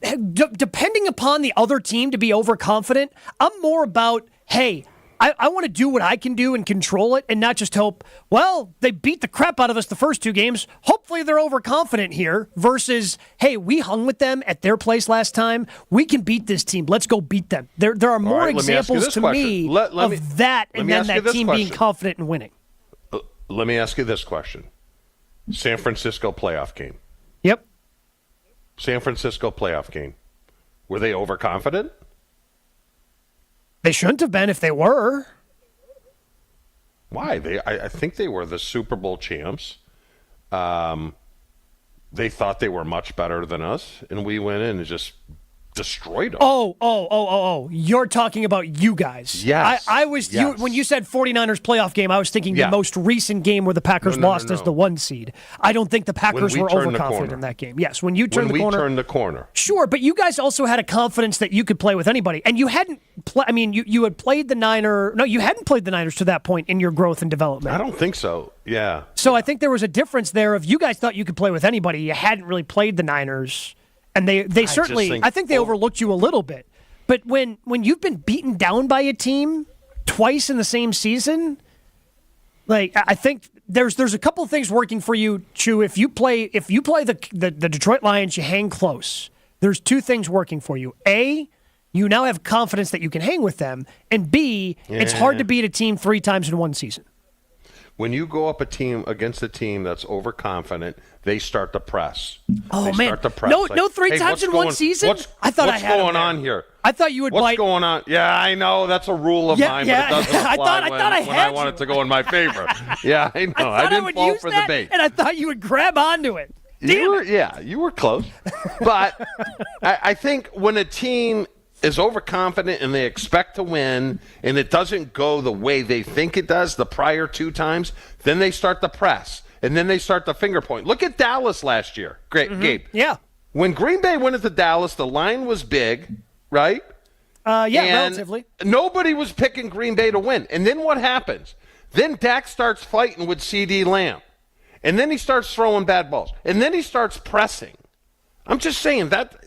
depending upon the other team to be overconfident, I'm more about, hey, I want to do what I can do and control it and not just hope, well, they beat the crap out of us the first 2 games. Hopefully they're overconfident here versus, hey, we hung with them at their place last time. We can beat this team. Let's go beat them. There are more examples to me of that and then that team being confident and winning. Let me ask you this question. San Francisco playoff game. Yep. San Francisco playoff game. Were they overconfident? They shouldn't have been if they were. Why? I think they were the Super Bowl champs. They thought they were much better than us, and we went in and just destroyed them. Oh. You're talking about you guys. Yes. I was when you said 49ers playoff game, I was thinking the most recent game where the Packers lost as the 1 seed. I don't think the Packers were overconfident in that game. Yes, when you turned the corner. When we turned the corner. Sure, but you guys also had a confidence that you could play with anybody. And you hadn't you had played the Niners. No, you hadn't played the Niners to that point in your growth and development. I don't think so. Yeah. So I think there was a difference there of you guys thought you could play with anybody. You hadn't really played the Niners. And they certainly, I think they overlooked you a little bit. But when you've been beaten down by a team twice in the same season, like I think there's a couple of things working for you, Chew. If you play the Detroit Lions, you hang close. There's 2 things working for you. A, you now have confidence that you can hang with them. And B, it's hard to beat a team 3 times in one season. When you go up against a team that's overconfident, they start to press. Oh, man. No 3 times in one season? I thought I had what's going on here? I thought you would What's going on? Yeah, I know. That's a rule of mine, but it doesn't apply when I want it to go in my favor. Yeah, I know. I didn't fall for the bait. And I thought you would grab onto it. You were close. But I think when a team is overconfident and they expect to win and it doesn't go the way they think it does the prior 2 times, then they start to press and then they start to finger point. Look at Dallas last year. Great, Gabe. Yeah. When Green Bay went into Dallas, the line was big, right? Relatively. Nobody was picking Green Bay to win. And then what happens? Then Dak starts fighting with CD Lamb. And then he starts throwing bad balls. And then he starts pressing. I'm just saying that.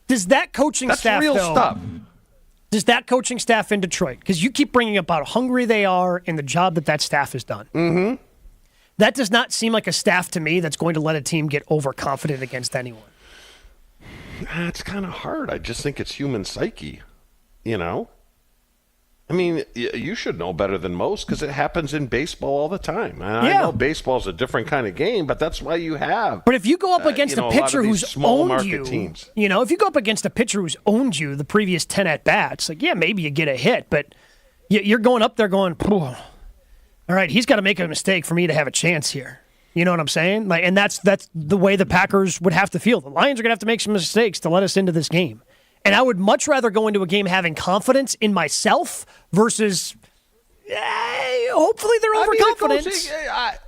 Does that coaching staff, real stuff. Does that coaching staff in Detroit, because you keep bringing up how hungry they are and the job that staff has done. Mm-hmm. That does not seem like a staff to me that's going to let a team get overconfident against anyone. It's kind of hard. I just think it's human psyche, you know? I mean, you should know better than most because it happens in baseball all the time. I know baseball's a different kind of game, but that's why you have. But if you go up against a pitcher who's owned you, teams. If you go up against a pitcher who's owned you the previous 10 at-bats, like, maybe you get a hit, but you're going up there going, all right, he's got to make a mistake for me to have a chance here. You know what I'm saying? Like, and that's the way the Packers would have to feel. The Lions are going to have to make some mistakes to let us into this game. And I would much rather go into a game having confidence in myself versus Hopefully they're overconfident.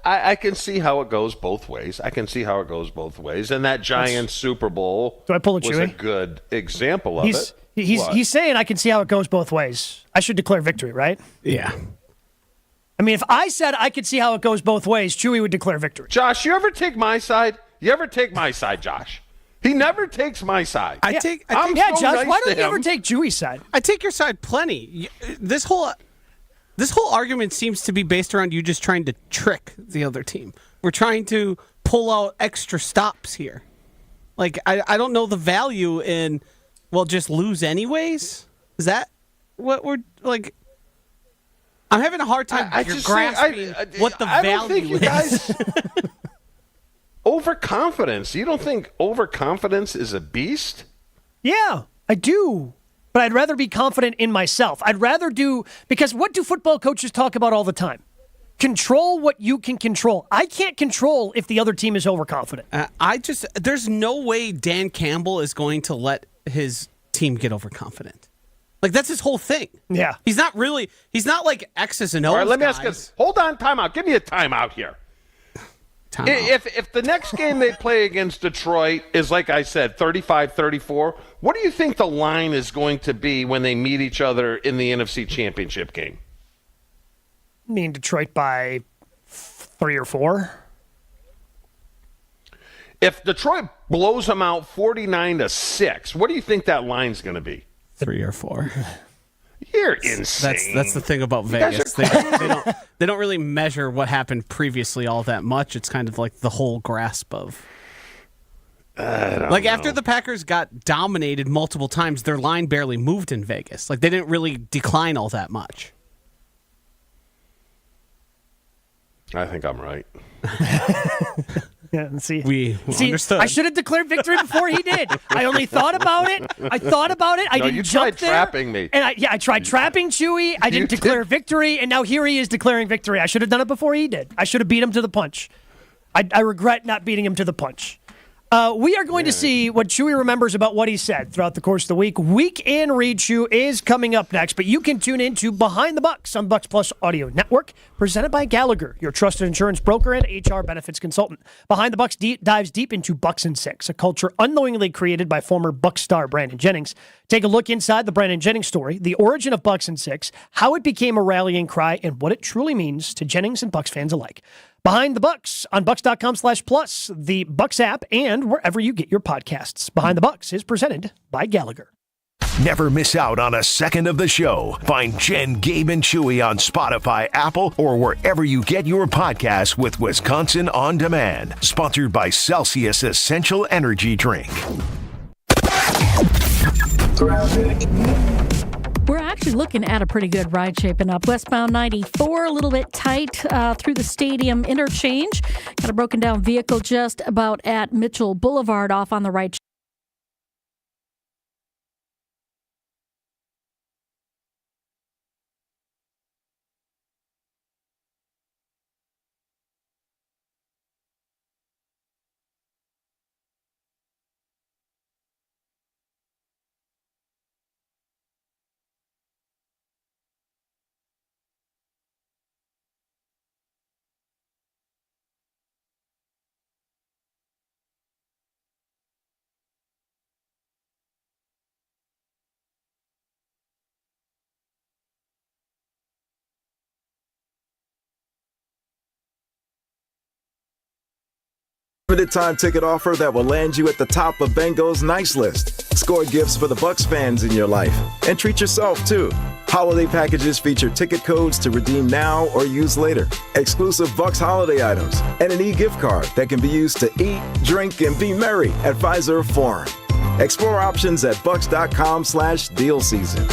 I can see how it goes both ways. And that Giants Super Bowl Do I pull a was Chewy? a good example of it. He's saying I can see how it goes both ways. I should declare victory, right? Yeah. I mean, if I said I could see how it goes both ways, Chewy would declare victory. Josh, you ever take my side? Josh? He never takes my side. Josh, nice why don't to you ever him. take Chewy's side? I take your side plenty. This whole argument seems to be based around you just trying to trick the other team. We're trying to pull out extra stops here. Like, I don't know the value in, well, just lose anyways? Is that what we're, like... I'm having a hard time grasping what the value is. Overconfidence. You don't think overconfidence is a beast? Yeah, I do. But I'd rather be confident in myself. Because what do football coaches talk about all the time? Control what you can control. I can't control if the other team is overconfident. There's no way Dan Campbell is going to let his team get overconfident. Like, that's his whole thing. Yeah. He's not like X's and O's. All right, let me guys. ask this. Hold on, timeout. Give me a timeout here. If the next game they play against Detroit is, like I said, 35-34, what do you think the line is going to be when they meet each other in the NFC Championship game? I mean, Detroit by 3 or 4. If Detroit blows them out 49-6, what do you think that line's going to be? 3 or 4. You're insane. That's the thing about Vegas. They don't really measure what happened previously all that much. It's kind of like the whole grasp of. After the Packers got dominated multiple times, their line barely moved in Vegas. Like, they didn't really decline all that much. I think I'm right. Yeah, see, understood. I should have declared victory before he did. I only thought about it. I didn't you jump tried there. trapping me. And I tried trapping Chewy. I didn't declare victory, and now here he is declaring victory. I should have done it before he did. I should have beat him to the punch. I regret not beating him to the punch. We are going to see what Chewy remembers about what he said throughout the course of the week. Week in Read Chew is coming up next, but you can tune in to Behind the Bucks on Bucks Plus Audio Network, presented by Gallagher, your trusted insurance broker and HR benefits consultant. Behind the Bucks dives deep into Bucks and Six, a culture unknowingly created by former Bucks star Brandon Jennings. Take a look inside the Brandon Jennings story, the origin of Bucks and Six, how it became a rallying cry, and what it truly means to Jennings and Bucks fans alike. Behind the Bucks on Bucks.com/plus, the Bucks app, and wherever you get your podcasts. Behind the Bucks is presented by Gallagher. Never miss out on a second of the show. Find Jen, Gabe, and Chewy on Spotify, Apple, or wherever you get your podcasts with Wisconsin On Demand. Sponsored by Celsius Essential Energy Drink. We're actually looking at a pretty good ride shaping up. Westbound 94, a little bit tight through the stadium interchange. Got a broken down vehicle just about at Mitchell Boulevard off on the right. Limited time ticket offer that will land you at the top of Bengo's nice list. Score gifts for the Bucks fans in your life. And treat yourself, too. Holiday packages feature ticket codes to redeem now or use later. Exclusive Bucks holiday items. And an e-gift card that can be used to eat, drink, and be merry at Pfizer Forum. Explore options at bucks.com/deal season.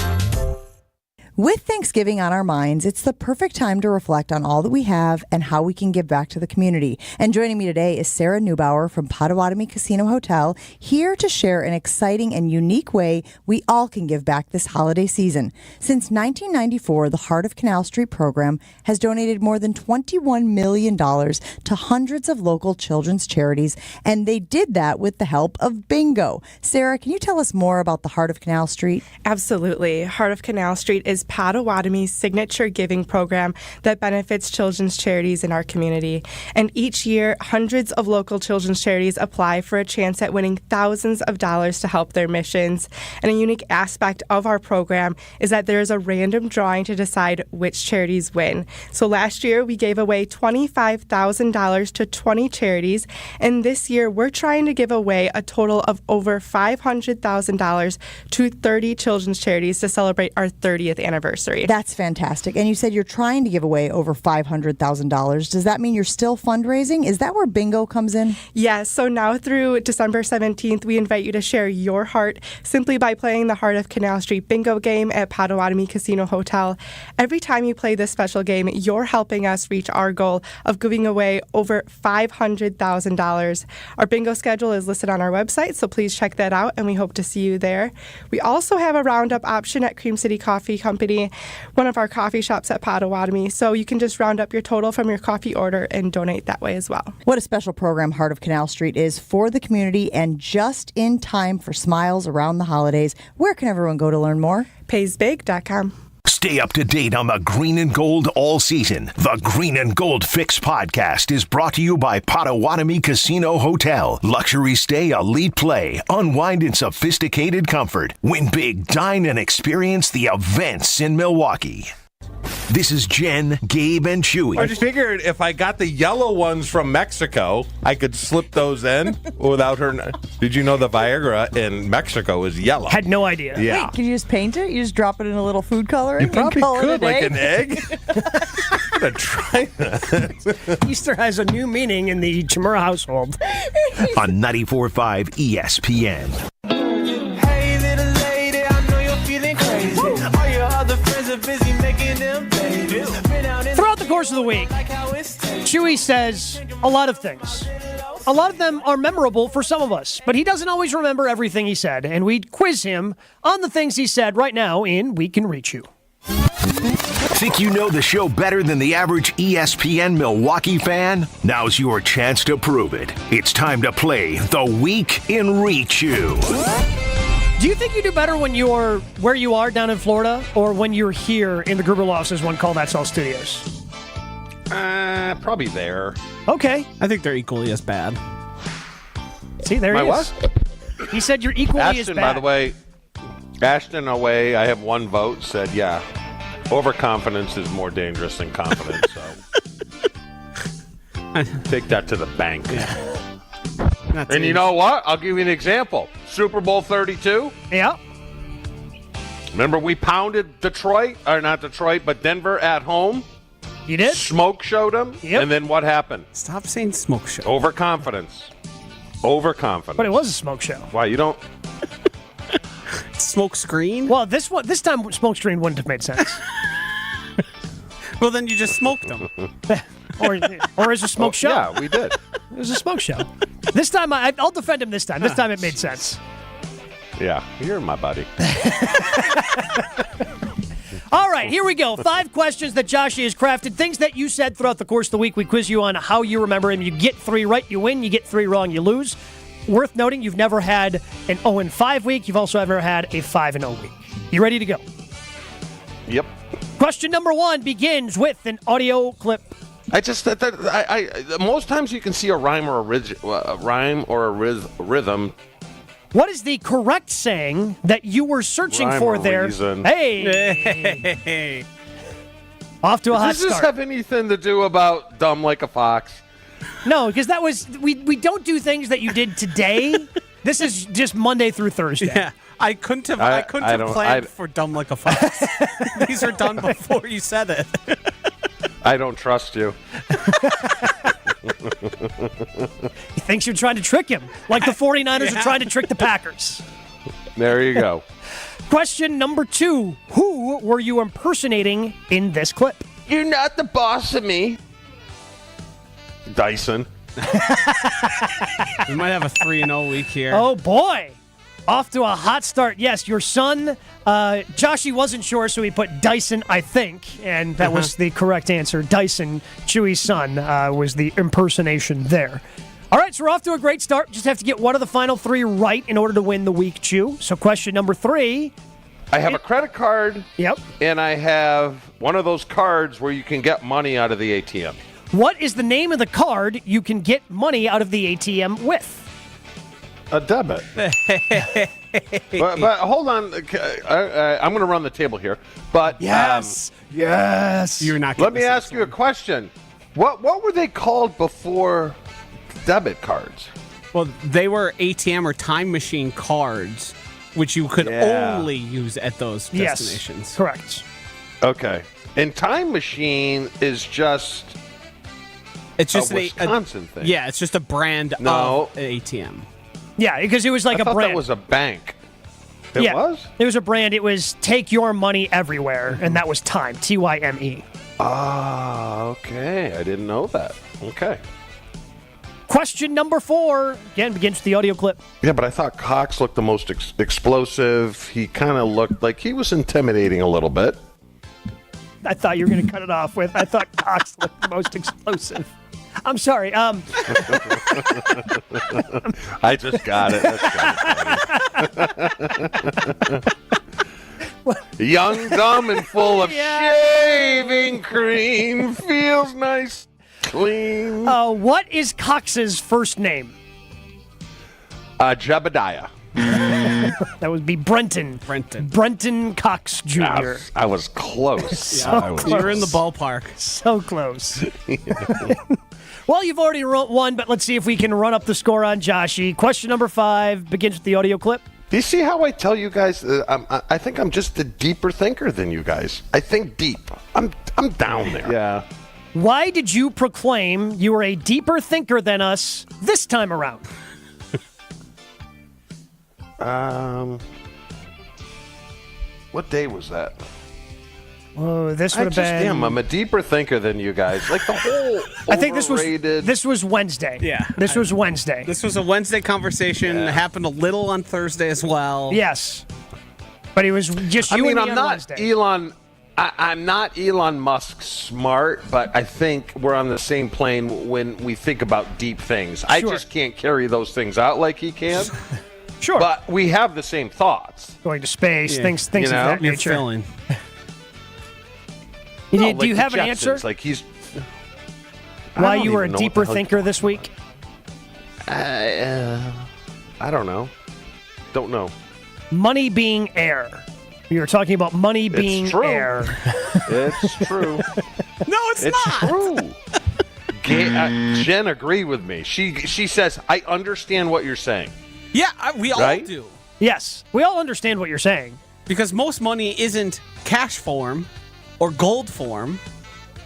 With Thanksgiving on our minds, it's the perfect time to reflect on all that we have and how we can give back to the community. And joining me today is Sarah Neubauer from Potawatomi Casino Hotel, here to share an exciting and unique way we all can give back this holiday season. Since 1994, the Heart of Canal Street program has donated more than $21 million to hundreds of local children's charities, and they did that with the help of bingo. Sarah, can you tell us more about the Heart of Canal Street? Absolutely. Heart of Canal Street is is Potawatomi's signature giving program that benefits children's charities in our community. And each year, hundreds of local children's charities apply for a chance at winning thousands of dollars to help their missions. And a unique aspect of our program is that there is a random drawing to decide which charities win. So last year, we gave away $25,000 to 20 charities, and this year, we're trying to give away a total of over $500,000 to 30 children's charities to celebrate our 30th anniversary. That's fantastic. And you said you're trying to give away over $500,000. Does that mean you're still fundraising? Is that where bingo comes in? Yes. So now through December 17th, we invite you to share your heart simply by playing the Heart of Canal Street bingo game at Potawatomi Casino Hotel. Every time you play this special game, you're helping us reach our goal of giving away over $500,000. Our bingo schedule is listed on our website, so please check that out, and we hope to see you there. We also have a roundup option at Cream City Coffee Company, one of our coffee shops at Potawatomi, so you can just round up your total from your coffee order and donate that way as well. What a special program Heart of Canal Street is for the community and just in time for smiles around the holidays. Where can everyone go to learn more? PaysBig.com. Stay up to date on the green and gold all season. The Green and Gold Fix podcast is brought to you by Potawatomi Casino Hotel. Luxury stay, elite play, unwind in sophisticated comfort. Win big, dine, and experience the events in Milwaukee. This is Jen, Gabe, and Chewy. I just figured if I got the yellow ones from Mexico, I could slip those in without her. Did you know the Viagra in Mexico is yellow? Had no idea. Yeah. Wait, can you just paint it? You just drop it in a little food coloring? You probably could, like an egg. I'm going to try that. Easter has a new meaning in the Chimura household. On 94.5 ESPN. Throughout the course of the week, Chewy says a lot of things. A lot of them are memorable for some of us, but he doesn't always remember everything he said, and we quiz him on the things he said right now in We Can Reach You. Think you know the show better than the average ESPN Milwaukee fan? Now's your chance to prove it. It's time to play The Week in Reach You. Do you think you do better when you're where you are down in Florida or when you're here in the Gruber Losses One Call That's All Studios? Probably there. Okay. I think they're equally as bad. See, there he is. What? He said you're equally as Ashton, bad. by the way, Ashton away, I have one vote, said, yeah, overconfidence is more dangerous than confidence. So take that to the bank. And you know what? I'll give you an example. Super Bowl 32. Yeah. Remember we pounded Detroit, or not Detroit, but Denver at home? You did? Smoke showed them. Yep. And then what happened? Stop saying smoke show. Overconfidence. Overconfidence. But it was a smoke show. Why, you don't... Smoke screen? Well, this time smoke screen wouldn't have made sense. Well, then you just smoked them. or is a smoke show? Yeah, we did. It was a smoke show. This time, I'll defend him this time. This time it made sense. Yeah, you're my buddy. All right, here we go. 5 questions that Joshy has crafted. Things that you said throughout the course of the week. We quiz you on how you remember him. You get 3 right, you win. You get 3 wrong, you lose. Worth noting, you've never had an 0-5 week. You've also never had a 5-0 week. You ready to go? Yep. Question number 1 begins with an audio clip. Most times you can see a rhyme or a rhythm. What is the correct saying that you were searching Rhyme for or there? reason. Hey! Off to a hot Does this start. have anything to do about dumb like a fox? No, because that was we don't do things that you did today. This is just Monday through Thursday. Yeah, I couldn't have planned for dumb like a fox. These are done before you said it. I don't trust you. He thinks you're trying to trick him, like the 49ers are trying to trick the Packers. There you go. Question number 2. Who were you impersonating in this clip? You're not the boss of me. Dyson. We might have a 3-0 week here. Oh, boy. Off to a hot start. Yes, your son, Joshy wasn't sure, so he put Dyson, I think, and that was the correct answer. Dyson, Chewy's son, was the impersonation there. All right, so we're off to a great start. Just have to get one of the final 3 right in order to win the week, Chew. So question number 3, I have a credit card. Yep. And I have one of those cards where you can get money out of the ATM. What is the name of the card you can get money out of the ATM with? A debit. but hold on. I'm going to run the table here. But yes. You're not. Let me ask you a question. What were they called before debit cards? Well, they were ATM or time machine cards, which you could only use at those destinations. Yes, correct. Okay. And time machine is just it's just a Wisconsin thing. Yeah, it's just a brand of an ATM. Yeah, because it was like I a thought brand. That was a bank. It was? It was a brand. It was take your money everywhere, and that was Time, Tyme. Ah, okay. I didn't know that. Okay. Question number 4, again, begins with the audio clip. Yeah, but I thought Cox looked the most explosive. He kind of looked like he was intimidating a little bit. I thought you were going to cut it off with, I thought Cox looked the most explosive. I'm sorry. I just got it. Young, dumb, and full of shaving cream. Feels nice, clean. What is Cox's first name? Jebediah. That would be Brenton. Brenton Cox Jr. I was close. Close. You're in the ballpark. So close. Well, you've already won, but let's see if we can run up the score on Joshy. Question number 5 begins with the audio clip. Do you see how I tell you guys? I think I'm just a deeper thinker than you guys. I think deep. I'm down there. Yeah. Why did you proclaim you were a deeper thinker than us this time around? What day was that? Oh, this would have I just been. am. I'm a deeper thinker than you guys. Like the whole. I think this was Wednesday. Yeah, this was Wednesday. This was a Wednesday conversation. It happened a little on Thursday as well. Yes, but it was just you and me on Wednesday. I'm not Elon Musk smart, but I think we're on the same plane when we think about deep things. Sure. I just can't carry those things out like he can. Sure, but we have the same thoughts. Going to space, things of that You're nature. filling. Do you have an answer? Like why you were a deeper thinker this week? I don't know. Don't know. Money being air. You were talking about money being air. It's true. No, it's not. True. Jen agreed with me. She says, I understand what you're saying. Yeah, we all do. Yes, we all understand what you're saying. Because most money isn't cash form or gold form,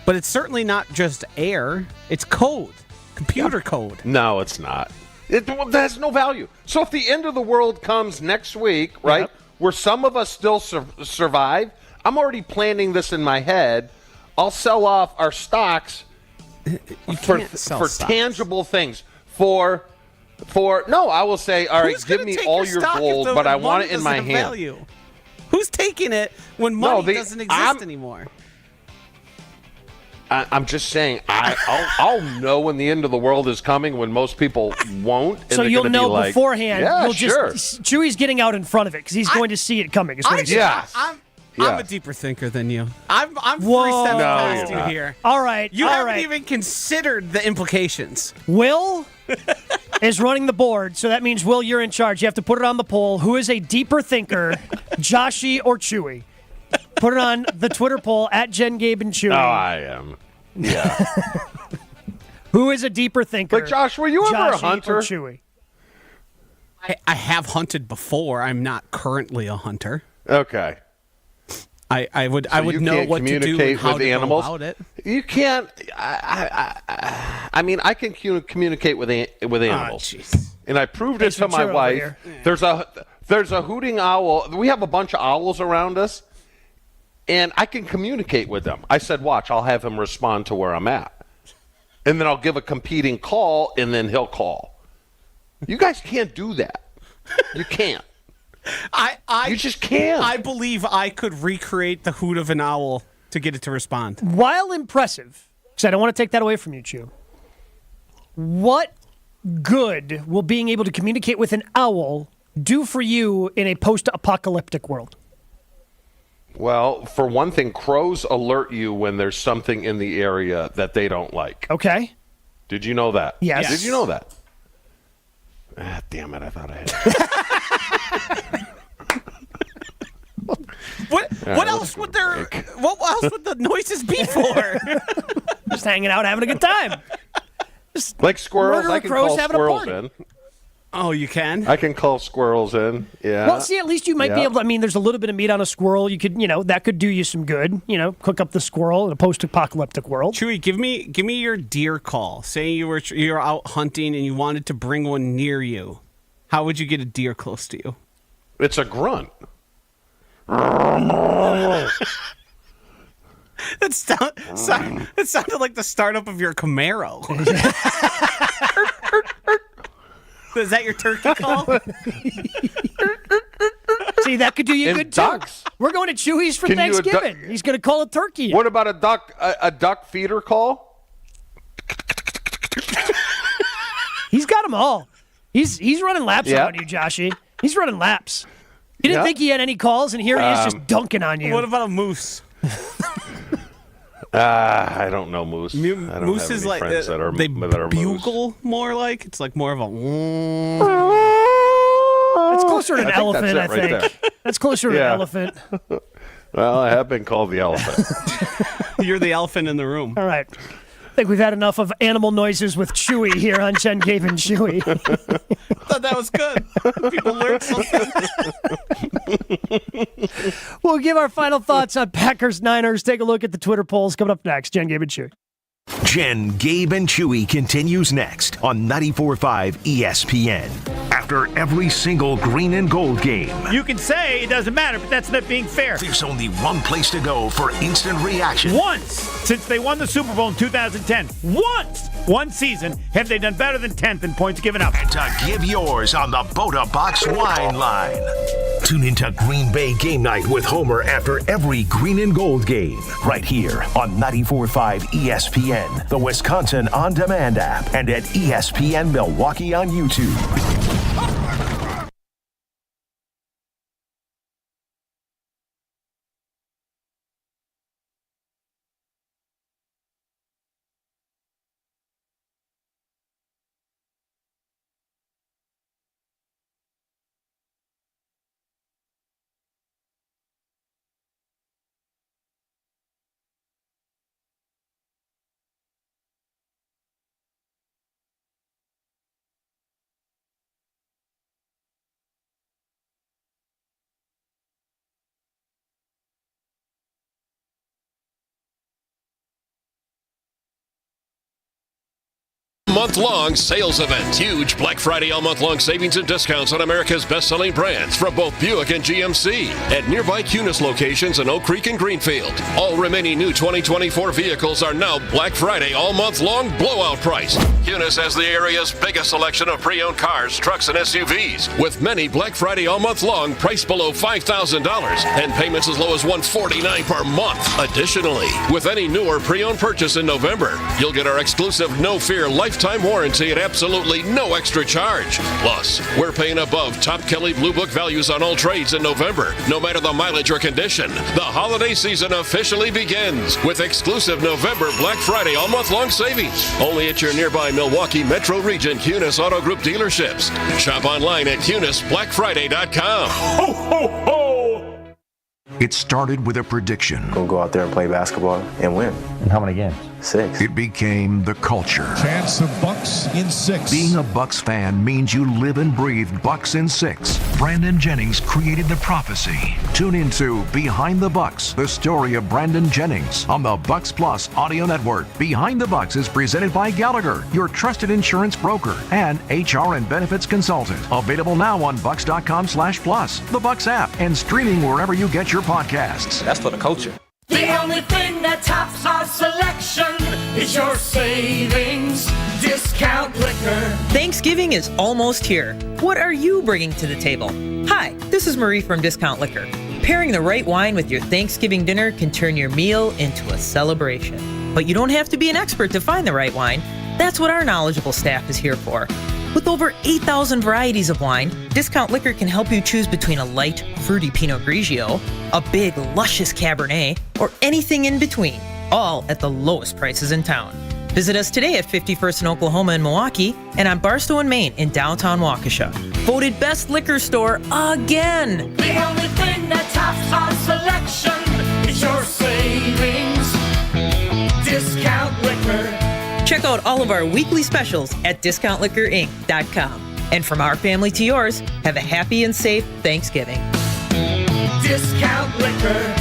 but it's certainly not just air. It's code, computer code. No, it's not. It has no value. So if the end of the world comes next week, right, where some of us still survive, I'm already planning this in my head. I'll sell off our stocks for tangible things. I will say, all right, give me all your gold, but I want it in my hand. Value? Who's taking it when money doesn't exist anymore? I'm just saying, I'll know when the end of the world is coming when most people won't. And so you'll know like, beforehand. Yeah, Chewy's getting out in front of it because he's going to see it coming. Is what he's saying. I'm a deeper thinker than you. I'm 3 steps past you here. All right. You haven't even considered the implications. Will is running the board, so that means, Will, you're in charge. You have to put it on the poll. Who is a deeper thinker, Joshy or Chewy? Put it on the Twitter poll at Jen, Gabe, and Chewy. Oh, I am. Yeah. Who is a deeper thinker? But Josh, were you ever a hunter? Or Chewy? I have hunted before. I'm not currently a hunter. Okay. I would know what to do and how to go about it. You can't. I mean, I can communicate with animals, and I proved it to my wife. There's a hooting owl. We have a bunch of owls around us, and I can communicate with them. I said, "Watch, I'll have him respond to where I'm at, and then I'll give a competing call, and then he'll call." You guys can't do that. You can't. You just can't. I believe I could recreate the hoot of an owl to get it to respond. While impressive, because I don't want to take that away from you, Chew. What good will being able to communicate with an owl do for you in a post-apocalyptic world? Well, for one thing, crows alert you when there's something in the area that they don't like. Okay. Did you know that? Yes. Did you know that? Ah, damn it, I thought I had What else would the noises be for? Just hanging out, having a good time. Just like squirrels, I can crows call having squirrels a party. in. Oh, you can? I can call squirrels in. Yeah. Well, see, at least you might be able to. I mean, there's a little bit of meat on a squirrel. You could, that could do you some good. Cook up the squirrel in a post-apocalyptic world. Chewy, give me your deer call. Say you're out hunting and you wanted to bring one near you. How would you get a deer close to you? It's a grunt. It sounded like the startup of your Camaro. Is that your turkey call? See, that could do you good ducks? too. We're going to Chewy's for Thanksgiving. He's going to call a turkey. What about a duck feeder call? He's got them all. He's running laps around you, Joshy. He's running laps. You didn't think he had any calls, and here he is just dunking on you. What about a moose? I don't know moose. I don't moose have is any like friends that are they bugle more like. It's like more of a. It's closer to an elephant, I think. Right That's closer to an elephant. Well, I have been called the elephant. You're the elephant in the room. All right. I think we've had enough of animal noises with Chewy here on Jen, Gabe, and Chewy. I thought that was good. People learned something. We'll give our final thoughts on Packers-Niners. Take a look at the Twitter polls coming up next. Jen, Gabe, and Chewy. Jen, Gabe, and Chewy continues next on 94.5 ESPN. After every single green and gold game, You can say it doesn't matter, but that's not being fair. there's only one place to go for instant reaction. Once, since they won the Super Bowl in 2010, one season, have they done better than 10th in points given up. And to give yours on the Boda Box Wine Line. Tune into Green Bay Game Night with Homer after every green and gold game. Right here on 94.5 ESPN, the Wisconsin On Demand app, and at ESPN Milwaukee on YouTube. Month-long sales event. Huge Black Friday all-month-long savings and discounts on America's best-selling brands from both Buick and GMC at nearby Cunis locations in Oak Creek and Greenfield. All remaining new 2024 vehicles are now Black Friday all-month-long blowout price. Cunis has the area's biggest selection of pre-owned cars, trucks, and SUVs, with many Black Friday all-month-long priced below $5,000 and payments as low as $149 per month. Additionally, with any new or pre-owned purchase in November, you'll get our exclusive No-Fear lifetime warranty at absolutely no extra charge. Plus, we're paying above top Kelley Blue Book values on all trades in November, no matter the mileage or condition. The holiday season officially begins with exclusive November Black Friday all-month-long savings. Only at your nearby Milwaukee Metro Region Cunis Auto Group dealerships. Shop online at CunisBlackFriday.com. Ho, ho, ho! It started with a prediction. We'll go out there and play basketball and win. And how many games? 6. It became the culture. Chance of Bucks in 6. Being a Bucks fan means you live and breathe Bucks in 6. Brandon Jennings created the prophecy. Tune into Behind the Bucks, the story of Brandon Jennings on the Bucks Plus audio network. Behind the Bucks is presented by Gallagher, your trusted insurance broker and HR and benefits consultant. Available now on bucks.com/plus, the Bucks app, and streaming wherever you get your podcasts. That's for the culture. The only thing that tops our selection is your savings discount liquor. Thanksgiving is almost here. What are you bringing to the table? Hi, this is Marie from Discount Liquor. Pairing the right wine with your Thanksgiving dinner can turn your meal into a celebration. But you don't have to be an expert to find the right wine. That's what our knowledgeable staff is here for. With over 8,000 varieties of wine, Discount Liquor can help you choose between a light, fruity Pinot Grigio, a big, luscious Cabernet, or anything in between, all at the lowest prices in town. Visit us today at 51st in Oklahoma and Milwaukee, and on Barstow and Main in downtown Waukesha. Voted best liquor store again. The only thing that tops our selection is your savings. Discount Liquor. Check out all of our weekly specials at discountliquorinc.com. And from our family to yours, have a happy and safe Thanksgiving. Discount Liquor.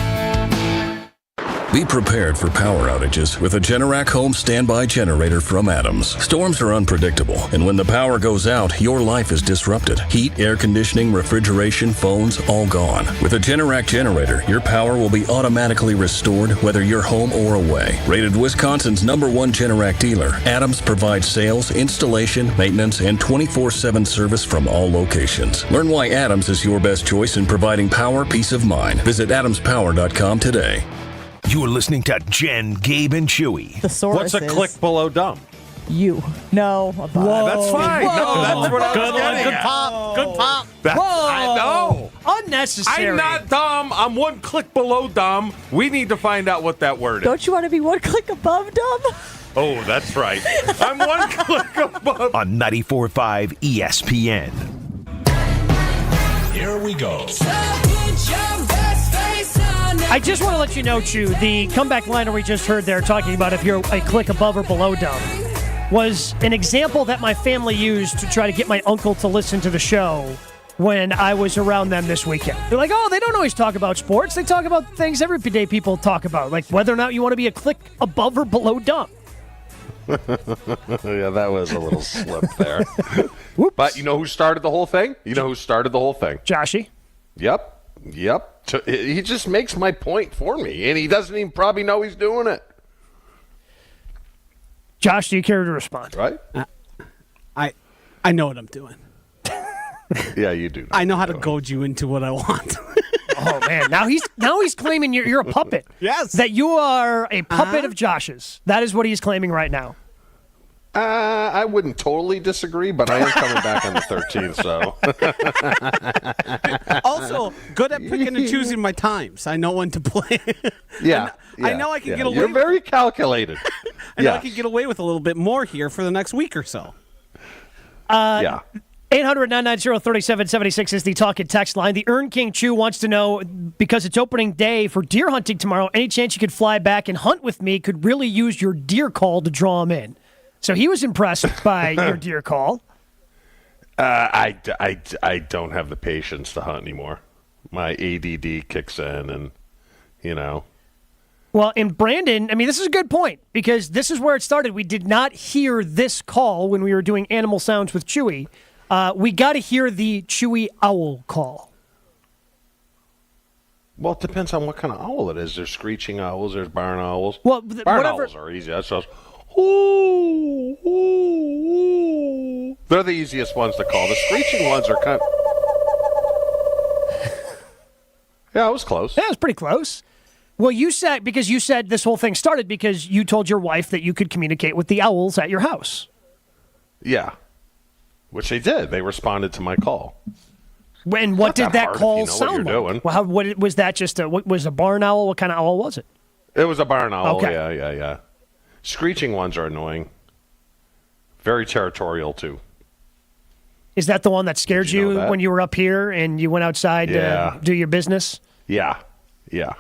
Be prepared for power outages with a Generac home standby generator from Adams. Storms are unpredictable, and when the power goes out, your life is disrupted. Heat, air conditioning, refrigeration, phones, all gone. With a Generac generator, your power will be automatically restored whether you're home or away. Rated Wisconsin's #1 Generac dealer, Adams provides sales, installation, maintenance, and 24/7 service from all locations. Learn why Adams is your best choice in providing power peace of mind. Visit adamspower.com today. You're listening to Jen, Gabe, and Chewy. What's a click below dumb? You. No. Whoa. That's fine. Whoa. No, that's what I was getting Good at. pop. Good pop. I know. Unnecessary. I'm not dumb. I'm one click below dumb. We need to find out what that word is. Don't you want to be one click above dumb? Oh, that's right. I'm one click above. On 94.5 ESPN. Here we go. I just want to let you know, Chew, the comeback liner we just heard there talking about if you're a click above or below dumb was an example that my family used to try to get my uncle to listen to the show when I was around them this weekend. They're like, oh, they don't always talk about sports. They talk about things everyday people talk about, like whether or not you want to be a click above or below dumb. Yeah, that was a little slip there. But you know who started the whole thing? Joshy. Yep. He just makes my point for me, and he doesn't even probably know he's doing it. Josh, do you care to respond? Right? I know what I'm doing. Yeah, you do. I know how to goad you into what I want. Oh man! Now he's claiming you're a puppet. Yes. That you are a puppet of Josh's. That is what he's claiming right now. I wouldn't totally disagree, but I am coming back on the 13th, so. Also, good at picking and choosing my times. I know when to play. Yeah. I know I can get away. You're very calculated. I know I can get away with a little bit more here for the next week or so. Yeah. 800-990-3776 is the talk and text line. The Earn King Chew wants to know, because it's opening day for deer hunting tomorrow, any chance you could fly back and hunt with me? Could really use your deer call to draw him in. So he was impressed by your deer call. I don't have the patience to hunt anymore. My ADD kicks in, and, you know. Well, in Brandon, I mean, this is a good point, because this is where it started. We did not hear this call when we were doing animal sounds with Chewy. We got to hear the Chewy owl call. Well, it depends on what kind of owl it is. There's screeching owls. There's barn owls. Well, barn owls are easy. That's just, ooh, ooh, ooh. They're the easiest ones to call. The screeching ones are kind of... Yeah, it was close. Yeah, it was pretty close. Well, you said this whole thing started because you told your wife that you could communicate with the owls at your house. Yeah, which they did. They responded to my call. And what did that call sound like? Doing. Well, what was that? What was a barn owl? What kind of owl was it? It was a barn owl. Okay. Yeah. Screeching ones are annoying. Very territorial too. Is that the one that scared you when you were up here and you went outside to do your business? Yeah. But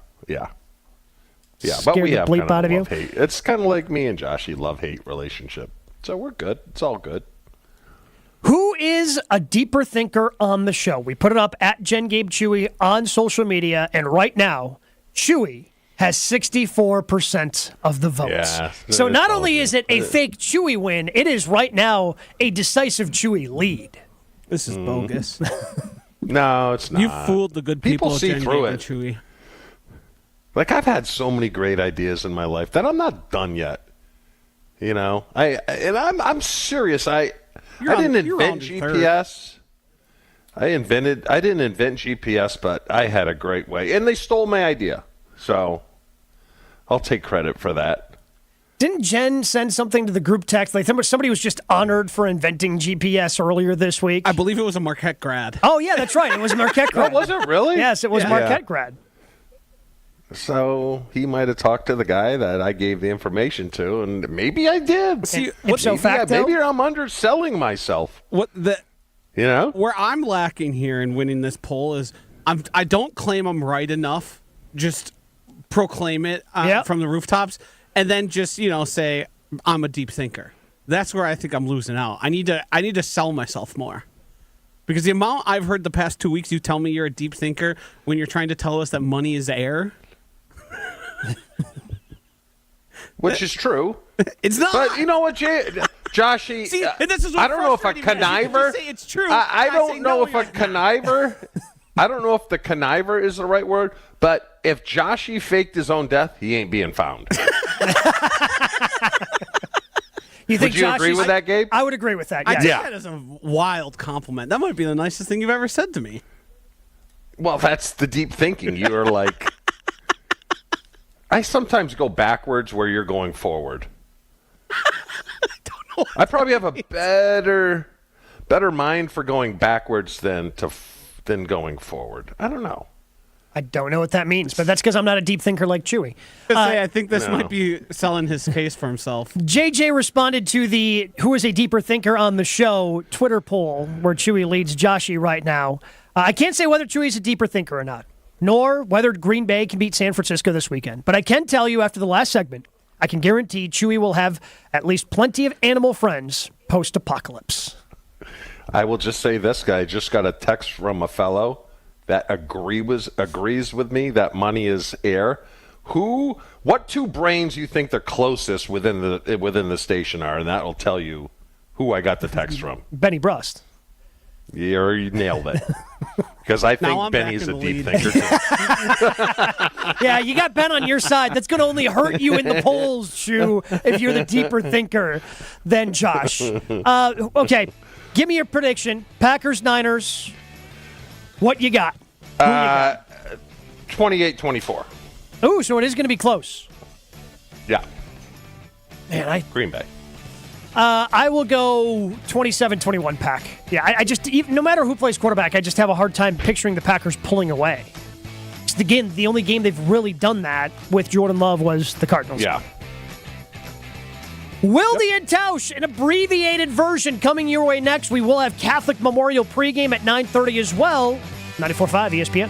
we have kind of a love-hate. It's kind of like me and Joshy, love-hate relationship. So we're good. It's all good. Who is a deeper thinker on the show? We put it up at Jen Gabe Chewy on social media, and right now, Chewy has 64% of the votes. Yeah, so not only is it a fake Chewy win, it is right now a decisive Chewy lead. This is bogus. No, it's not. You fooled the good people see of through Jen it. Gabe and Chewy. Like, I've had so many great ideas in my life that I'm not done yet. You know, I'm serious. I didn't invent GPS. I didn't invent GPS, but I had a great way, and they stole my idea. So I'll take credit for that. Didn't Jen send something to the group text? Like somebody was just honored for inventing GPS earlier this week. I believe it was a Marquette grad. Oh, yeah, that's right. It was a Marquette grad. Oh, was it really? Yes, it was a Marquette grad. So he might have talked to the guy that I gave the information to, and maybe I did. See, maybe I'm underselling myself. Where I'm lacking here in winning this poll is I don't claim I'm right enough. Just proclaim it from the rooftops, and then just say I'm a deep thinker. That's where I think I'm losing out. I need to sell myself more, because the amount I've heard the past 2 weeks you tell me you're a deep thinker when you're trying to tell us that money is air, which is true. It's not. But you know what, Joshy? See, and this is what I don't know if a conniver. Say it's true. I don't know if a conniver. I don't know if the conniver is the right word, but if Joshy faked his own death, he ain't being found. Would you agree with that, Gabe? I would agree with that. I Yes. take that as a wild compliment. That might be the nicest thing you've ever said to me. Well, that's the deep thinking. You're like, I sometimes go backwards where you're going forward. I probably have a better mind for going backwards than going forward. I don't know. I don't know what that means, but that's because I'm not a deep thinker like Chewy. I think this might be selling his case for himself. JJ responded to the "Who is a deeper thinker on the show" Twitter poll, where Chewy leads Joshy right now. I can't say whether Chewy's a deeper thinker or not, nor whether Green Bay can beat San Francisco this weekend. But I can tell you after the last segment, I can guarantee Chewy will have at least plenty of animal friends post-apocalypse. I will just say this guy just got a text from a fellow that agrees with me that money is air. What two brains you think the closest within the station are, and that'll tell you who I got the text from. Benny Brust. You nailed it. Because I think Benny's a deep thinker too. Yeah, you got Ben on your side. That's going to only hurt you in the polls, Chew, if you're the deeper thinker than Josh. Okay, give me your prediction. Packers, Niners. What you got? 28-24. Ooh, so it is going to be close. Yeah. Man, Green Bay. I will go 27-21 Pack. Yeah, I just, no matter who plays quarterback, I just have a hard time picturing the Packers pulling away. Again, the only game they've really done that with Jordan Love was the Cardinals. Yeah. Wilde and Tausch, an abbreviated version coming your way next. We will have Catholic Memorial pregame at 9:30 as well. 94.5 ESPN.